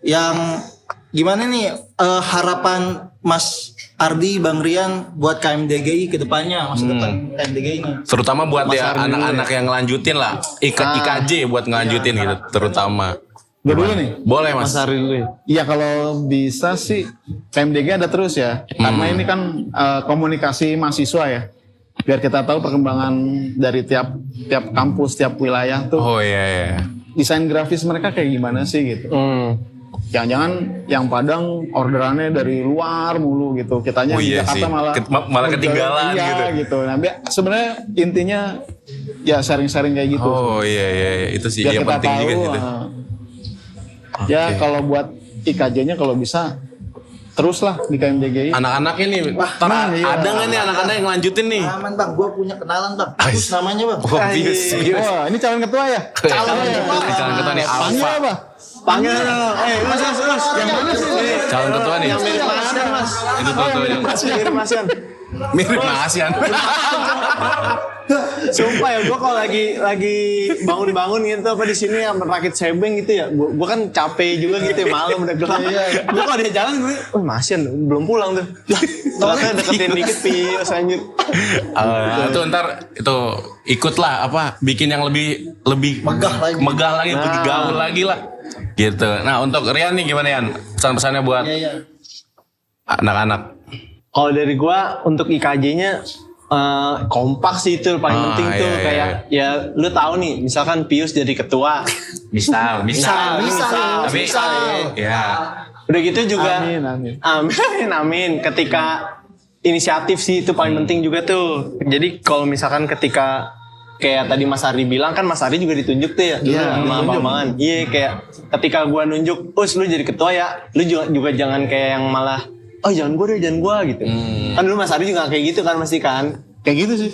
Yang gimana nih harapan Mas Ardi, Bang Rian buat KMDGI ke depannya, masa depan KMDGI ini. Terutama buat ya anak-anak yang ngelanjutin lah. IKJ buat ngelanjutin gitu terutama. Gue dulu nih. Boleh Mas. Mas Ari dulu ya. Iya kalau bisa sih KMDG ada terus ya. Karena ini kan komunikasi mahasiswa ya. Biar kita tahu perkembangan dari tiap kampus, tiap wilayah tuh. Oh iya. Desain grafis mereka kayak gimana sih gitu. Jangan-jangan yang Padang orderannya dari luar mulu gitu. Kitanya Oh iya di Jakarta sih. Malah ketinggalan iya, gitu. Nah, sebenarnya intinya ya sharing-sharing kayak gitu. Oh iya itu sih Biar yang kita penting tahu. juga gitu. Ya kalau buat IKJ-nya kalau bisa terus lah di KMDGI. Anak-anak ini, iya. ada nggak nih anak-anak yang lanjutin nih? Aman Bang, gua punya kenalan Bang. Terus namanya Bang. Wah, bius. Wah, ini calon ketua ya? Calon ketua nih Panggil Alfa. apa? Panggil dong. Mas. Yang mana sih? Calon ketua nih. Yang mirip Mas Yan, Mas. Itu tuh Mirip Mas Yan. mirip Asian. Sumpah ya, gue kalau lagi bangun gitu apa di sini yang merakit sebeng gitu ya, gue kan capek juga gitu ya, malam udah gelap. Gue kalau dia jalan gue, oh Masian belum pulang tuh. Ternyata deketin dikit pius anjir. Itu ntar itu ikutlah apa bikin yang lebih megah lagi, lebih gaul lagi lah. Gitu. Nah untuk Rian nih gimana Yan? Pesan-pesannya buat anak-anak. Kalau dari gue untuk IKJ-nya kompak sih itu paling penting tuh iya. kayak ya lu tahu nih misalkan Pius jadi ketua Misal. Tapi Misal. ya. udah gitu juga Amin. amin ketika inisiatif sih itu paling penting juga tuh. Jadi kalau misalkan ketika kayak tadi Mas Ari bilang kan, Mas Ari juga ditunjuk tuh ya sama abang-abangan. Iya, kayak ketika gua nunjuk, "Us, lu jadi ketua ya." Lu juga jangan kayak yang malah, "Oh, jangan gua gitu." Kan dulu Mas Ari juga kayak gitu kan mesti kan. Kayak gitu sih.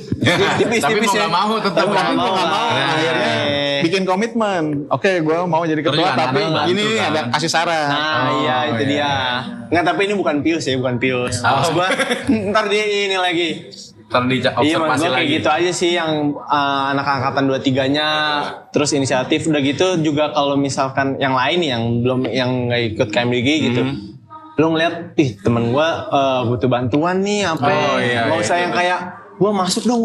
Tipis Tapi mau ya. nggak mau tetap Tapi kan. mau nggak mau, akhirnya bikin komitmen. Oke, gue mau jadi Terus ketua, juga tapi anak-anak ini bantu kan. ada kasih saran. Nah, iya itu dia. Nggak, tapi ini bukan pius ya, bukan pius. Maksud gua ntar dia ini lagi. Ntar di Iya, observasi maksud gua kayak lagi. gitu aja sih yang anak angkatan 23-nya terus inisiatif udah gitu juga. Kalau misalkan yang lain nih yang belum yang nggak ikut KMDG gitu. Lu ngeliat, ih temen gua butuh bantuan nih apa Oh, iya, nggak iya, usah yang kayak gua masuk dong,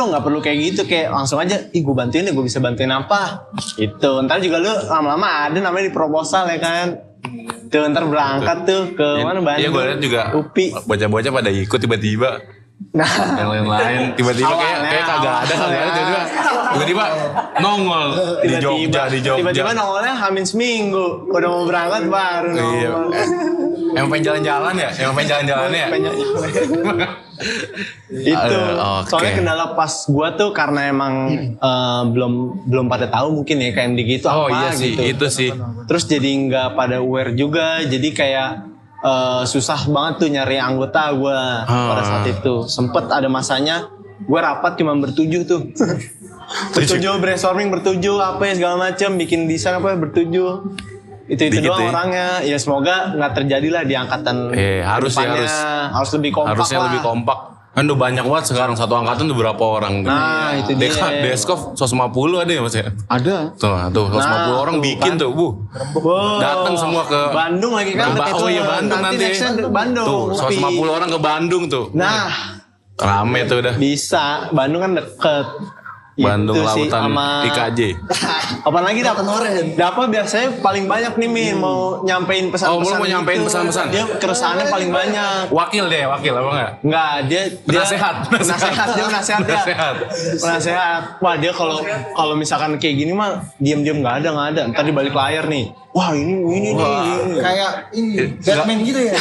nggak perlu kayak gitu, kayak langsung aja, ih gua bantuin deh, gua bisa bantuin apa itu. Ntar juga lu lama-lama ada namanya di proposal ya kan, tuh ntar berangkat tuh ke mana Bandung. Iya, gue lihat juga UPI. bocah-bocah pada ikut tiba-tiba. Nah, Yang lain-lain tiba-tiba kayak kagak ada tiba-tiba nongol di Jogja. tiba-tiba nongolnya hamin seminggu udah mau berangkat baru Iya. nongol. Yang pengen jalan-jalan ya? Yang pengen jalan-jalan ya? Itu Oke. soalnya kendala pas gua tuh karena emang belum pada tahu mungkin ya KMDG itu Oh apa iya sih, gitu. itu sih. Terus jadi nggak pada aware juga, jadi kayak susah banget tuh nyari anggota gua pada saat itu. Sempet ada masanya gua rapat cuma bertujuh tuh. Bertujuh brainstorming bertujuh apa ya segala macem, bikin desain apa bertujuh. Itu Dikit doang ya. orangnya. Ya semoga nggak terjadi lah di angkatan Harus sih, depannya. Harus lebih kompak Harusnya lah. lebih kompak. Kan udah banyak banget sekarang, satu angkatan tuh berapa orang. Nah, itu dia. Deskov 150 ada ya mas ya? Ada. Tuh 150 orang tuh bikin kan. tuh, Bu. Wow. Datang semua ke Bandung lagi kan. Oh iya Bandung nanti. nextnya Bandung. Tuh UPI. 150 orang ke Bandung tuh. Nah, Rame tuh udah. bisa. Bandung kan deket. Bandung Itu sih, Lautan sama- IKJ. Apa lagi dapat biasanya paling banyak nih Min mau nyampein pesan-pesan. Oh, lu mau nyampein gitu. pesan-pesan? Dia keresahannya paling banyak. Wakil apa enggak? Enggak, dia Penasehat. dia penasehat ya. Penasehat. Penasehat. Wah, dia kalau misalkan kayak gini mah diam-diam enggak ada. Ntar di balik layar nih. Wah, ini nih. Kayak ini Batman gitu ya.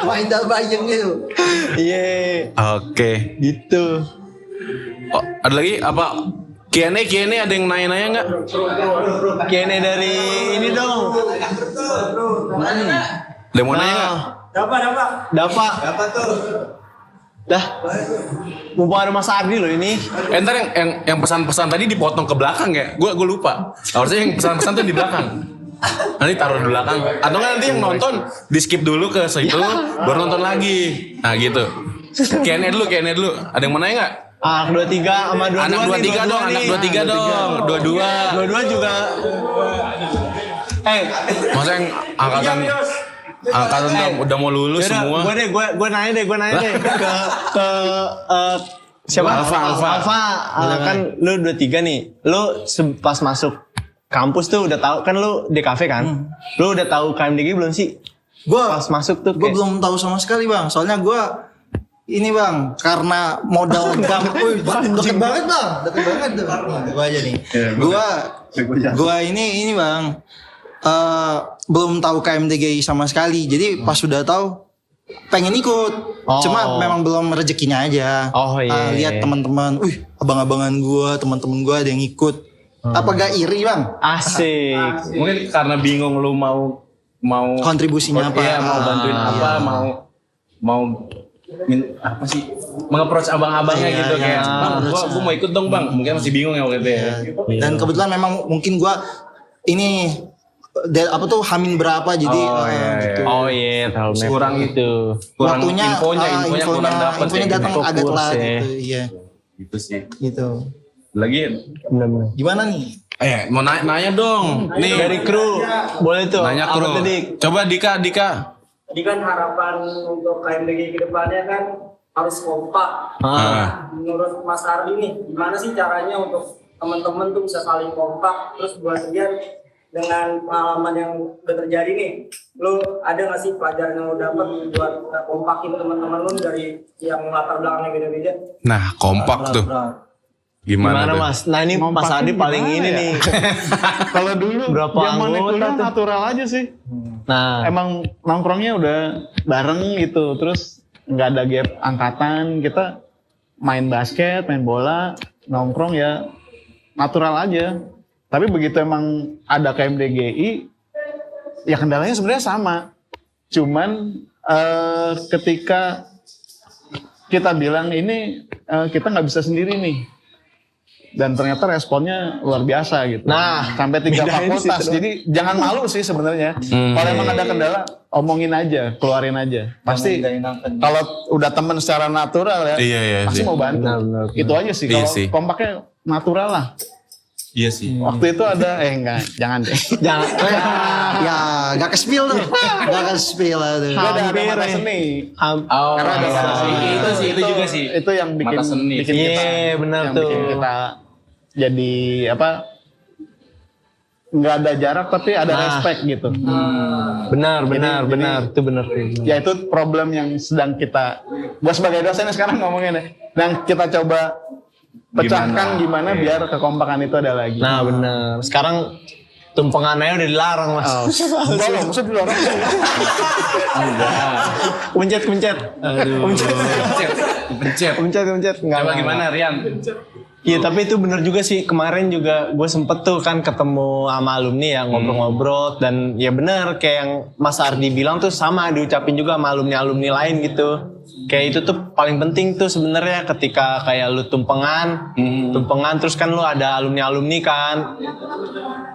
Maindal bayang gitu. Iya, Oke. gitu. Oh, ada lagi apa? Q&A ada yang nanya-nanya enggak? Kayaknya dari ini dong. Ada yang mau nanya enggak? Dapat tuh. Dah. Mumpung ada Mas Ardi loh ini. Ntar yang pesan-pesan tadi dipotong ke belakang ya? Gue lupa. Harusnya yang pesan-pesan tuh di belakang. Nanti taruh di belakang. Atau nggak nanti yang nonton di skip dulu ke situ, baru nonton lagi. Nah gitu. Q&A dulu. Ada yang mau nanya nggak? Anak 23 sama 22 Anak 23 dong, anak 23 dong. 22. 22 juga. Masa yang angkatan udah mau lulus Yaudah, semua. Gue nanya deh ke siapa? Alfa. Kan lu 23 nih. Lu pas masuk kampus tuh udah tahu kan lu DKV kan? Lu udah tahu KMDG belum sih? Gua Pas masuk tuh Gue belum tahu sama sekali bang. Soalnya gue ini bang, karena modal gam, deket banget bang, deket banget tuh. Gue aja nih. Gue ini bang, belum tahu KMDG sama sekali. Jadi pas sudah tahu, pengen ikut. Oh. Cuma memang belum rezekinya aja. Oh, iya. Lihat teman-teman, abang-abangan gue, teman-teman gue ada yang ikut. Apa gak iri bang? asik. Mungkin karena bingung lu mau Kontribusinya apa? Iya, mau bantuin apa, mau apa sih? Meng-approach abang-abangnya Iya, gitu iya. kayak, "Bang, gua mau ikut dong, Bang." Mungkin masih bingung ya waktu itu ya. Dan kebetulan memang mungkin gue ini hamin berapa jadi gitu. Oh iya, terlalu Kurang itu. Kurang Waktunya infonya kurang dapat infonya ya. datang gitu. agak Fokus telat ya. gitu. Iya, Gitu sih. gitu. Lagi Bener-bener. Gimana nih? mau nanya dong. Nih, Dari kru, boleh tuh. nanya Apa kru. tadi? Coba Dika. Jadi kan harapan untuk KMDG ke depannya kan harus kompak. Menurut Mas Ardi nih, gimana sih caranya untuk teman-teman tuh bisa saling kompak? Terus buat Rian, dengan pengalaman yang udah terjadi nih, lu ada nggak sih pelajaran yang lu dapat buat kompakin teman-teman lu dari yang latar belakangnya beda-beda? Nah, kompak tuh. Gimana tuh? Mas? Nah ini Mas Ngompakin Adi paling gimana ini ya? nih. Kalau dulu Berapa zaman anggota kuliah tuh? natural aja sih. Nah, Emang nongkrongnya udah bareng gitu. Terus nggak ada gap angkatan, kita main basket, main bola, nongkrong ya natural aja. Tapi begitu emang ada KMDGI, ya kendalanya sebenarnya sama. Cuman ketika kita bilang ini kita nggak bisa sendiri nih, dan ternyata responnya luar biasa gitu. Nah, sampai 3 bedain fakultas. situ. Jadi jangan malu sih sebenarnya. Kalau emang ada kendala, omongin aja, keluarin aja. Pasti kalau udah temen secara natural ya, Iya, pasti sih. mau bantu. Benar. Itu aja sih. Iya Kalau sih. kompaknya natural lah. Iya sih. Waktu itu ada, enggak, jangan deh. Jangan. Ya, gak ke spill tuh. Gak ke spill tuh. Ada Hampir, mata ya. seni. Oh, Karena ada mata seni. itu juga sih. Itu yang bikin, Mata seni. bikin kita, Iya, benar yang tuh. bikin kita jadi apa? Nggak ada jarak tapi ada respect gitu. Benar. Jadi- Itu benar. Ya itu problem yang sedang kita, gua sebagai dosen sekarang ngomongin ya, dan kita coba pecahkan gimana biar kekompakan itu ada lagi. Nah, benar. Sekarang tumpengannya udah dilarang, Mas. Enggak loh, maksudnya di luar. Pencet. Aduh. Pencet. Coba gimana Rian? Iya, tapi itu bener juga sih. Kemarin juga gue sempet tuh kan ketemu sama alumni ya, ngobrol-ngobrol. Dan ya bener, kayak yang Mas Ardi bilang tuh sama diucapin juga sama alumni-alumni lain gitu. Kayak itu tuh paling penting tuh sebenarnya ketika kayak lu tumpengan terus kan lu ada alumni-alumni kan.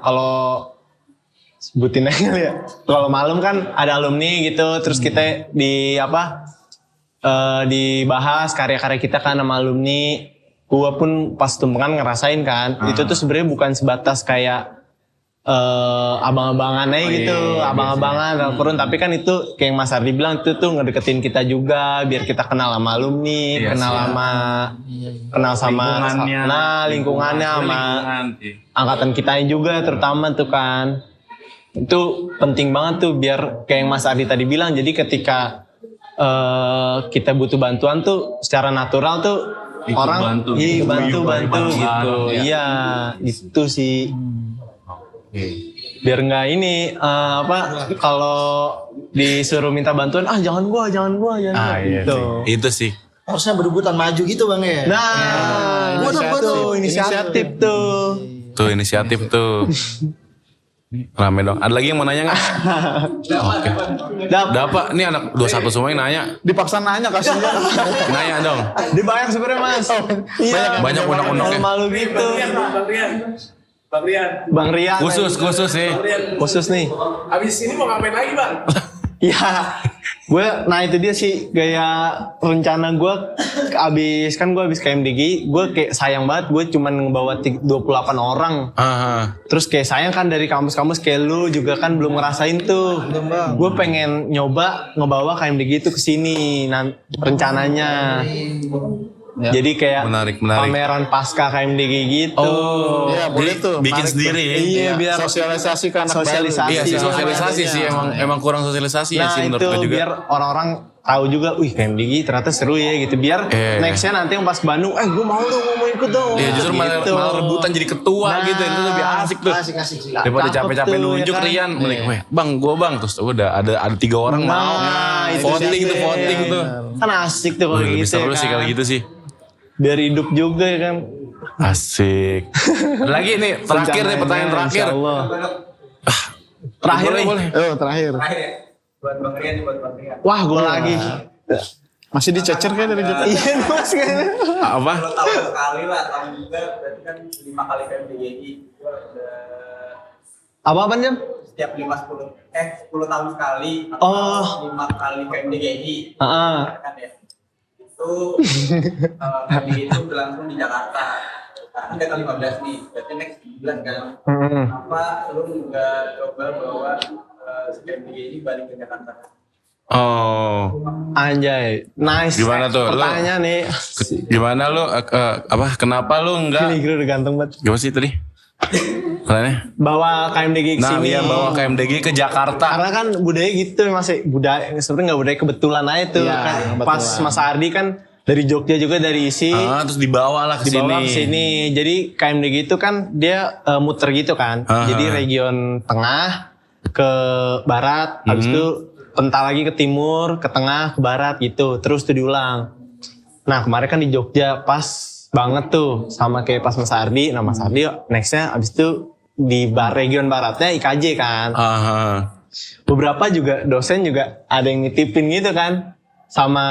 Kalau sebutin aja ya. Kalau malam kan ada alumni gitu, terus kita dibahas karya-karya kita kan sama alumni. Gua pun pas tumpengan ngerasain kan, itu tuh sebenarnya bukan sebatas kayak abang-abangan aja gitu, abang-abangan teleponan, tapi kan itu kayak yang Mas Ardi bilang itu tuh ngedeketin kita juga biar kita kenal sama alumni, kenal sama lingkungannya sama angkatan kita juga terutama tuh kan. Itu penting banget tuh biar kayak yang Mas Ardi tadi bilang, jadi ketika kita butuh bantuan tuh secara natural tuh orang bantu gitu. Iya, itu sih. Biar nggak ini kalau disuruh minta bantuan, jangan gua gitu. Itu sih. Harusnya berebutan maju gitu Bang ya. Nah, Gua tuh inisiatif tuh. Tuh inisiatif tuh. Rame dong. Ada lagi yang mau nanya nggak? Oke. Dapat nih anak 21 semua yang nanya. Dipaksa nanya kasihan. Nanya dong. Dibayar sebenarnya Mas. Iya. Banyak unek-uneknya. Malu gitu. Bang Rian. Khusus sih. Khusus nih. Abis ini mau ngapain lagi bang? Iya, nah itu dia sih gaya rencana gue abis KMDG, gue kayak sayang banget gue cuman ngebawa 28 orang. Terus kayak sayang kan dari kampus-kampus kayak lu juga kan belum ngerasain tuh. Gue pengen nyoba ngebawa KMDG itu ke sini rencananya. Ya. Jadi kayak menarik. pameran pasca KMDG gitu. Oh, Iya, boleh tuh. Bikin Menarik sendiri tuh. ya. Iya, biar sosialisasi ke anak sosialisasi. Iya sih, sosialisasi Iya. sih emang kurang sosialisasi ya Nah sih menurut itu gue juga. biar orang-orang tahu juga, KMDG ternyata seru ya gitu. Biar nextnya nanti yang pas ke Bandung, gue mau ikut dong. Iya justru malah rebutan jadi ketua gitu, itu lebih asik tuh. Asik sih. Daripada Cakep capek-capek tuh, nunjuk ya kan? Rian, mending, bang terus udah ada 3 orang mau. itu Voting tuh. Kan asik tuh kalau Lebih gitu seru ya sih kan. kalau gitu sih. Biar hidup juga ya kan. Asik. Lagi nih terakhir nih pertanyaan terakhir. Insyaallah. Terakhir nih. Boleh. Terakhir. Buat Bang Rian, buat Bang Rian. Wah gue lagi. Masih dicecer kan dari Jakarta? Iya mas kayaknya. Apa? Kalau tahun sekali lah, tahun juga berarti kan 5 kali KMDGI. Gua udah Apa-apaan Jam? setiap 10 tahun sekali atau Oh. 5 kali KMDGI. Heeh. Kan ya. Itu KMDGI itu berlangsung di Jakarta. Kan udah ke-15 nih, berarti next bulan kan. Apa lu nggak coba bawa KMDGI ini balik ke Jakarta? Oh, Anjay, nice. Gimana tuh, lu? Pertanyaan nih. gimana lu kenapa lu enggak? Ini udah ganteng banget. Gimana sih tadi? Pertanyaannya? Bawa KMDG ke Nah, sini. dia bawa KMDG ke Jakarta. Karena kan budaya gitu masih budaya sebenarnya nggak budaya kebetulan aja tuh Iya, kan. kebetulan. Pas Mas Ardi kan dari Jogja juga dari isi Terus dibawa lah ke dibawa sini. ke sini. Jadi KMDG itu kan dia muter gitu kan. Jadi region tengah ke barat, habis itu bentar lagi ke timur, ke tengah, ke barat gitu. Terus tuh diulang. Nah kemarin kan di Jogja pas banget tuh sama kayak pas Mas Ardi. Nah Mas Ardi nextnya abis itu di region baratnya IKJ kan. Beberapa juga dosen juga ada yang nitipin gitu kan. Sama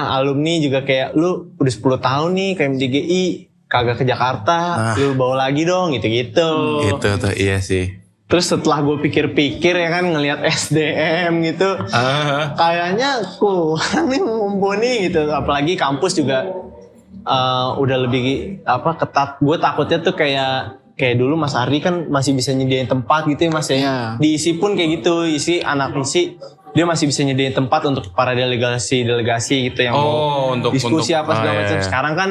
alumni juga kayak lu udah 10 tahun nih kayak MDGI kagak ke Jakarta, lu bawa lagi dong gitu-gitu. Gitu tuh iya sih. Terus setelah gue pikir-pikir ya kan ngelihat SDM gitu, kayaknya kurang nih mumpuni gitu. Apalagi kampus juga udah lebih ketat. Gue takutnya tuh kayak dulu Mas Ardi kan masih bisa nyediain tempat gitu ya Mas ya. Diisi pun kayak gitu, isi anak isi dia masih bisa nyediain tempat untuk para delegasi gitu yang mau untuk diskusi apa segala macam. Sekarang kan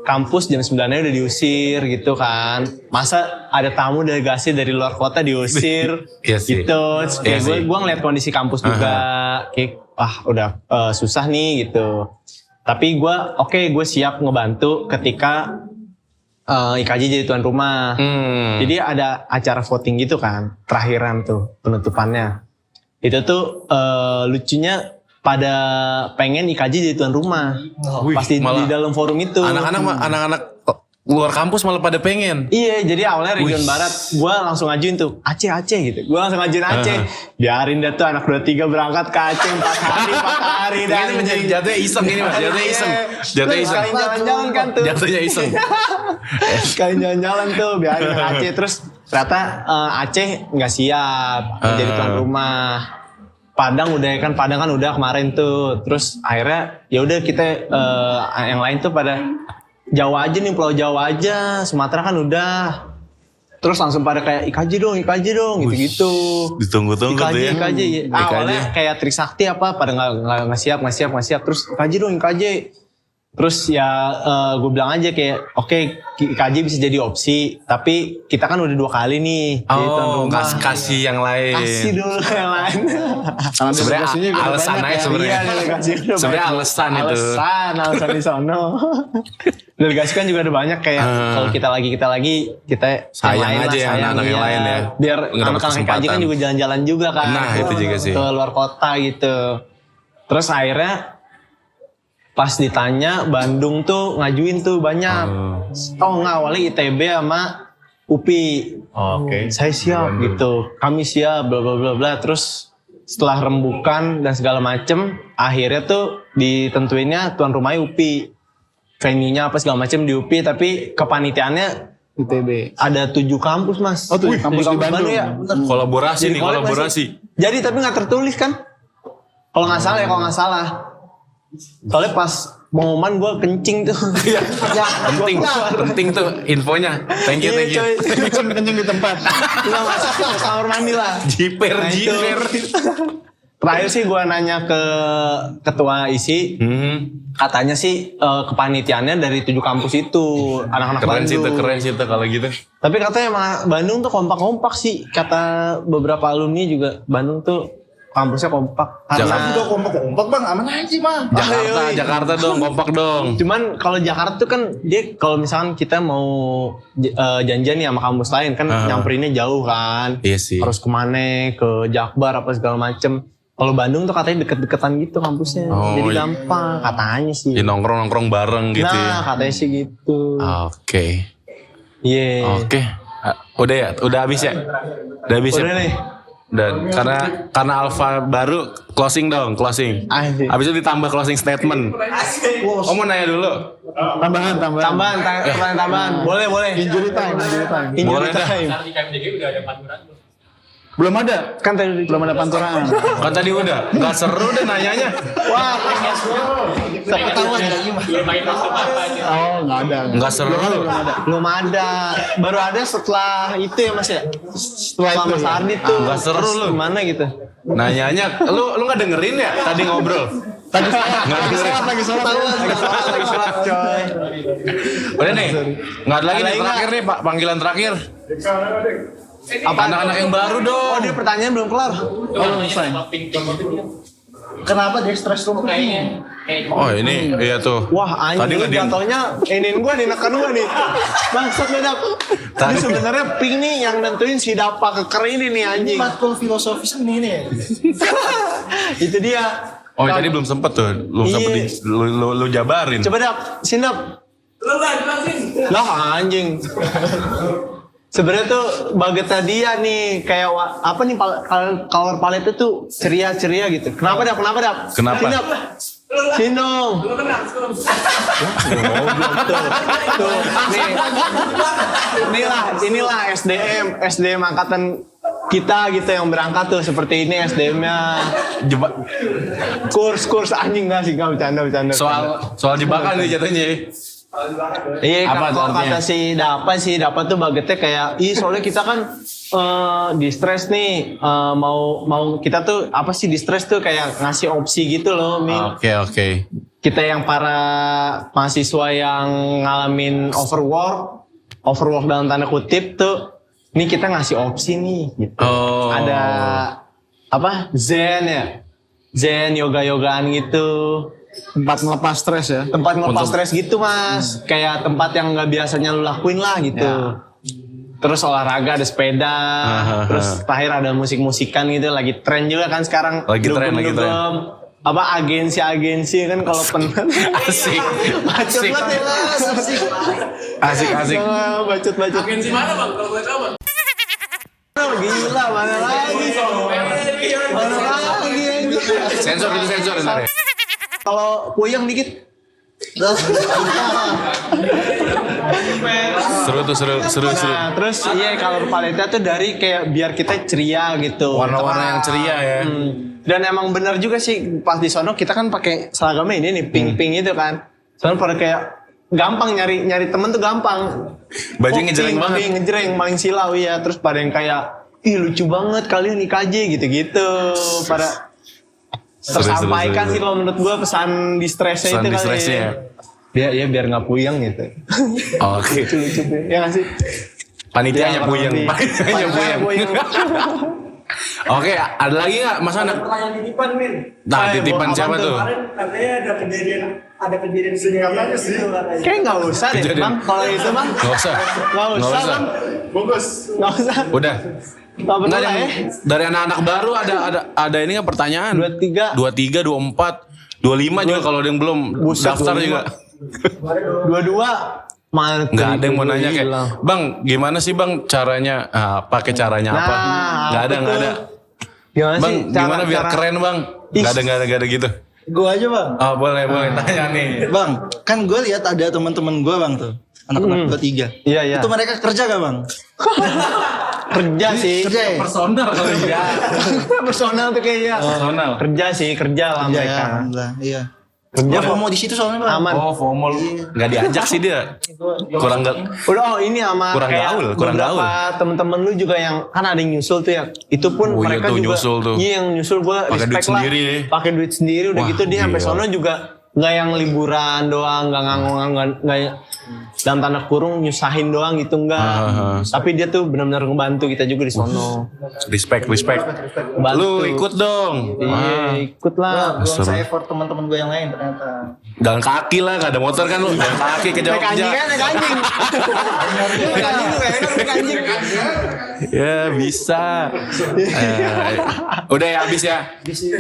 kampus jam 9-nya udah diusir gitu kan. Masa ada tamu delegasi dari luar kota diusir gitu. Kayak gue ngeliat kondisi kampus juga kayak udah susah nih gitu. Tapi gue siap ngebantu ketika IKJ jadi tuan rumah. Jadi ada acara voting gitu kan, terakhiran tuh penutupannya. Itu tuh lucunya pada pengen IKJ jadi tuan rumah. Pasti di dalam forum itu. Anak-anak luar kampus malah pada pengen. Iya, jadi awalnya region barat, gue langsung ngajuin tuh Aceh gitu. Gue langsung ngajuin Aceh. Biarin dah tuh anak 23 berangkat ke Aceh 4 hari dah. Ini menjadi jatuhnya iseng ini Mas, jatuhnya iseng. Sekali jalan-jalan kan tuh. Jatuhnya iseng. Sekali jalan-jalan tuh, biarin ke Aceh. Terus ternyata Aceh nggak siap menjadi tuan rumah. Padang kan udah kemarin tuh. Terus akhirnya ya udah kita yang lain tuh pada Jawa aja nih, Pulau Jawa aja, Sumatera kan udah. Terus langsung pada kayak IKJ dong gitu-gitu. Ditunggu-tunggu tuh ya. IKJ. Awalnya kayak Trisakti pada nggak siap. Terus IKJ dong. Terus ya gue bilang aja kayak oke, IKJ bisa jadi opsi, tapi kita kan udah 2 kali nih. Kasih yang lain. Kasih dulu yang lain. Sebenarnya alasan aja sebenarnya. Sebenarnya alasan itu. Alasan di sono. Delegasi kan juga ada banyak kayak kalau kita lagi sayang aja ya anak-anak yang lain ya. Biar anak-anak IKJ kan juga jalan-jalan juga kan. Nah itu juga sih. Ke luar kota gitu. Terus akhirnya pas ditanya Bandung tuh ngajuin tuh banyak. Awalnya ITB sama UPI. Saya siap gitu. Kami siap bla bla bla bla. Terus setelah rembukan dan segala macem, akhirnya tuh ditentuinnya tuan rumahnya UPI. Venue-nya apa segala macem di UPI, tapi kepanitiaannya ITB. ada 7 kampus Mas. 7 kampus di Bandung ya. Kolaborasi nih, kolaborasi. Jadi tapi nggak tertulis kan? Kalau nggak salah. Soalnya pas pengumuman gue kencing tuh. penting tuh infonya. Thank you. Kencing di tempat. Nggak masuk ke kamar mandi lah. Jiper. Terakhir sih gue nanya ke ketua ISI, katanya sih kepanitiaannya dari 7 kampus itu, anak-anak Bandung. Keren sih tuh kalau gitu. Tapi katanya emang Bandung tuh kompak-kompak sih, kata beberapa alumni juga Bandung tuh kampusnya kompak. Jakarta juga kompak bang, aman aja bang. Jakarta dong, kompak dong. Cuman kalau Jakarta tuh kan dia kalau misalkan kita mau janjian nih sama kampus lain kan nyamperinnya jauh kan. Iya sih. Harus kemana, ke Jakbar apa segala macem. Kalau Bandung tuh katanya deket-deketan gitu kampusnya, jadi gampang katanya sih. Ya, nongkrong bareng gitu. Nah katanya sih gitu. Oke. Iya. Oke. Udah ya, udah habis ya. Udah habis ya. Udah nih. Dan karena alfa baru closing. Asik. Habis itu ditambah closing statement. Mau nanya dulu. Tambahan. Boleh. Injury time. Boleh dah. Belum ada. Kan tadi Belum ada panturan. Kan tadi udah. Gak seru deh nanyanya. wah, Ketahuan lagi mah. Oh nggak ada. Gak seru. belum ada. Baru ada setelah itu ya Mas ya. Setelah Mas Ardi tuh. Gak seru pas lu. Gimana gitu? Nanyanya, lu gak dengerin ya tadi ngobrol? Lagi sholat coy. Udah nih, nggak ada lagi nih terakhir nih Pak, panggilan terakhir. Anak-anak yang baru dong. Oh dia pertanyaan belum kelar. Selesai. Kenapa dia stres tuh kayaknya? Oh ini iya tuh. Wah Tadi anjing nggak diem. jatuhnya inin gua nih neken gua nih. Bangsat lu Dap. Tadi sebenarnya Pink nih yang nentuin si Dapa keker ini nih anjing. Matkul filosofis ini nih. Itu dia. Oh tadi belum sempet tuh. Belum Iya. sempet lu jabarin. Coba Dap, sini Dap. Lah anjing. Sebenarnya tuh Bageta dia nih kayak apa nih color palette tuh ceria-ceria gitu. Kenapa Dap? Kenapa? Sini Dap. Sini dong. Tuh, nih. Inilah SDM angkatan kita gitu yang berangkat tuh seperti ini SDM-nya. Kurs anjing nggak sih, nggak bercanda. Soal jebakan nih jatuhnya. Iya, Apa kalau artinya? kata si Dapa tuh Bagetnya kayak, soalnya kita kan distress nih, mau kita tuh apa sih distress tuh kayak ngasih opsi gitu loh, Min. Oke. Kita yang para mahasiswa yang ngalamin overwork dalam tanda kutip tuh, nih kita ngasih opsi nih. Gitu. Oh. Ada apa? Zen, yoga-yogaan gitu. Tempat melepas stres ya. Tempat ngelepas stres gitu Mas. Kayak tempat yang nggak biasanya lu lakuin lah gitu. Terus olahraga, ada sepeda. Terus terakhir ada musik-musikan gitu. Lagi tren juga kan sekarang. Lagi tren. Apa agensi kan kalau Asik. bacot banget ya Mas. Asik. Bacot. Agensi mana bang? Kalau boleh tahu bang? Gila mana lagi? Mana lagi ini? Sensor ntar ya. Kalau puyeng dikit. Seru. Nah, terus kalau palette tuh dari kayak biar kita ceria gitu. Warna-warna yang ceria ya. Dan emang benar juga sih pas di sono kita kan pakai seragamnya ini nih pink itu kan. Soalnya pada kayak gampang nyari temen tuh gampang. Bajunya ngejreng banget. Ngejreng paling silau ya. Terus pada yang kayak lucu banget kalian IKJ gitu-gitu. Pada tersampaikan sih kalau menurut gua pesan di stresnya itu kali ya. Biar nggak puyeng gitu. Oke. Lucu-lucu tuh. Ya nggak sih? Panitianya kurang lebih. puyeng. Oke, ada lagi nggak Mas Anak? Pertanyaan titipan Min. Nah, titipan siapa tuh? Kemarin katanya ada kejadian sejarah sih. Kayak nggak usah deh Bang. Kalau itu Bang. Nggak usah. Nggak usah Bang. Nggak usah. Udah. Nggak bener Nggak, lah ya. dari anak-anak baru ada ini nggak pertanyaan? 23. 23, 24, 25 juga kalau ada yang belum Buset, daftar 25. juga. 22. Mana Nggak ada yang mau nanya kayak, Gila. Bang gimana sih Bang caranya, pakai caranya apa? Nggak ada. Gimana Bang sih? gimana biar keren Bang? Nggak ada gitu. Gua aja bang. Oh boleh tanya nih. Bang, kan gue lihat ada teman-teman gue bang tuh. Anak-anak gue 3. Iya. Itu mereka kerja gak bang? Kerja sih. Kerja ya? Personal kali ya. Personal tuh kayaknya. Personal. Kerja lah Kerja ya, mereka. alhamdulillah. Iya. Kerja Gue mau di situ soalnya bang. aman. Oh formal. Nggak diajak sih dia. Kurang nggak. Udah ini sama Kurang kayak gaul. beberapa temen-temen lu juga yang kan ada yang nyusul tuh ya. Itu pun Oh iya mereka tuh, juga nyusul tuh. Iya yang nyusul gua Pakai duit respect lah. sendiri ya. Pakai duit sendiri udah Wah, gitu dia sampai gila. sono juga nggak yang liburan doang, nggak nggak dalam tanda kurung nyusahin doang gitu enggak. Tapi dia tuh benar-benar ngebantu kita juga di sono. Respect. Bantu. Lu ikut dong. Iya, ikut lah. Belum saya effort teman-teman gue yang lain ternyata. Jalan kaki lah, gak ada motor kan lu. Jalan kaki ke Naik anjing Jogja. kan, naik anjing. Naik anjing tuh enak naik anjing. Ya bisa. Udah ya habis ya.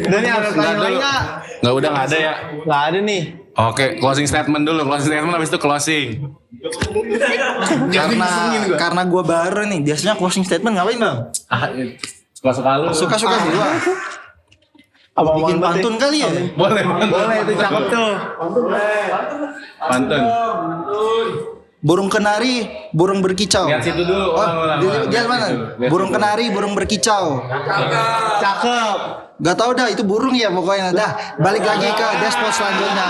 Udah nih ada pertanyaan lain nggak? Nggak ada ya. Nggak ada nih. Oke, closing statement dulu. Closing statement habis itu closing. Karena gue baru nih. Biasanya closing statement ngapain bang? Suka-suka lu. Suka-suka gue. Apa Bikin pantun kali ya? Boleh. Boleh itu cakep tuh. Pantun. Burung kenari, burung berkicau. Lihat situ dulu. Dia mana? Burung kenari, burung berkicau. Cakep. Gak tau dah itu burung ya pokoknya. Dah balik lagi ke dashboard selanjutnya.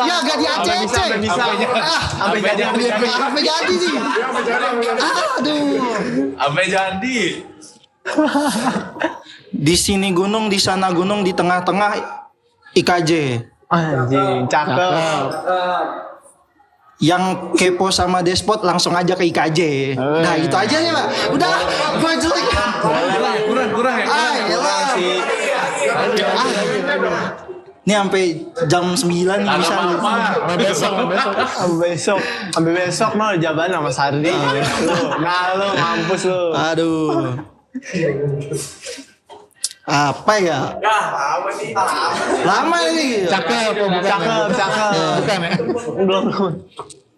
Ya gak di ACC. Sampai bisa. Sampai jadi. Sampai jadi sih. Aduh. Sampai jadi. Di sini gunung, di sana gunung, di tengah-tengah IKJ. Anjing, cakep. Yang kepo sama despot langsung aja ke IKJ. Nah itu aja ya. Udah, gue jelek. Kurang ya. Ah, elah. Ini sampai jam 9 nih bisa. Sampai besok mah jaban sama Sardi. Nah lu mampus lu. Aduh. Apa ya? Lama ini. Cakep, Cakep. bukan ya? Belum.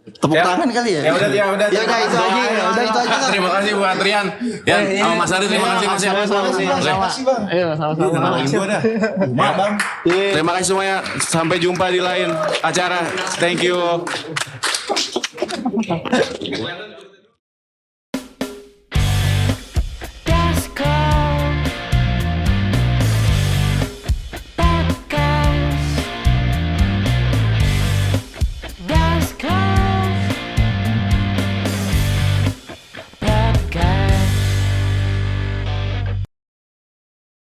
Tepuk tangan kali ya? Ya udah Ya udah itu aja. Ya udah itu aja. Kak. Terima kasih buat Rian. Ya, sama Mas Ari terima kasih Mas. Makasih bang. Iya, sama-sama. Bang. Terima kasih semuanya. Sampai jumpa di lain acara. Thank you.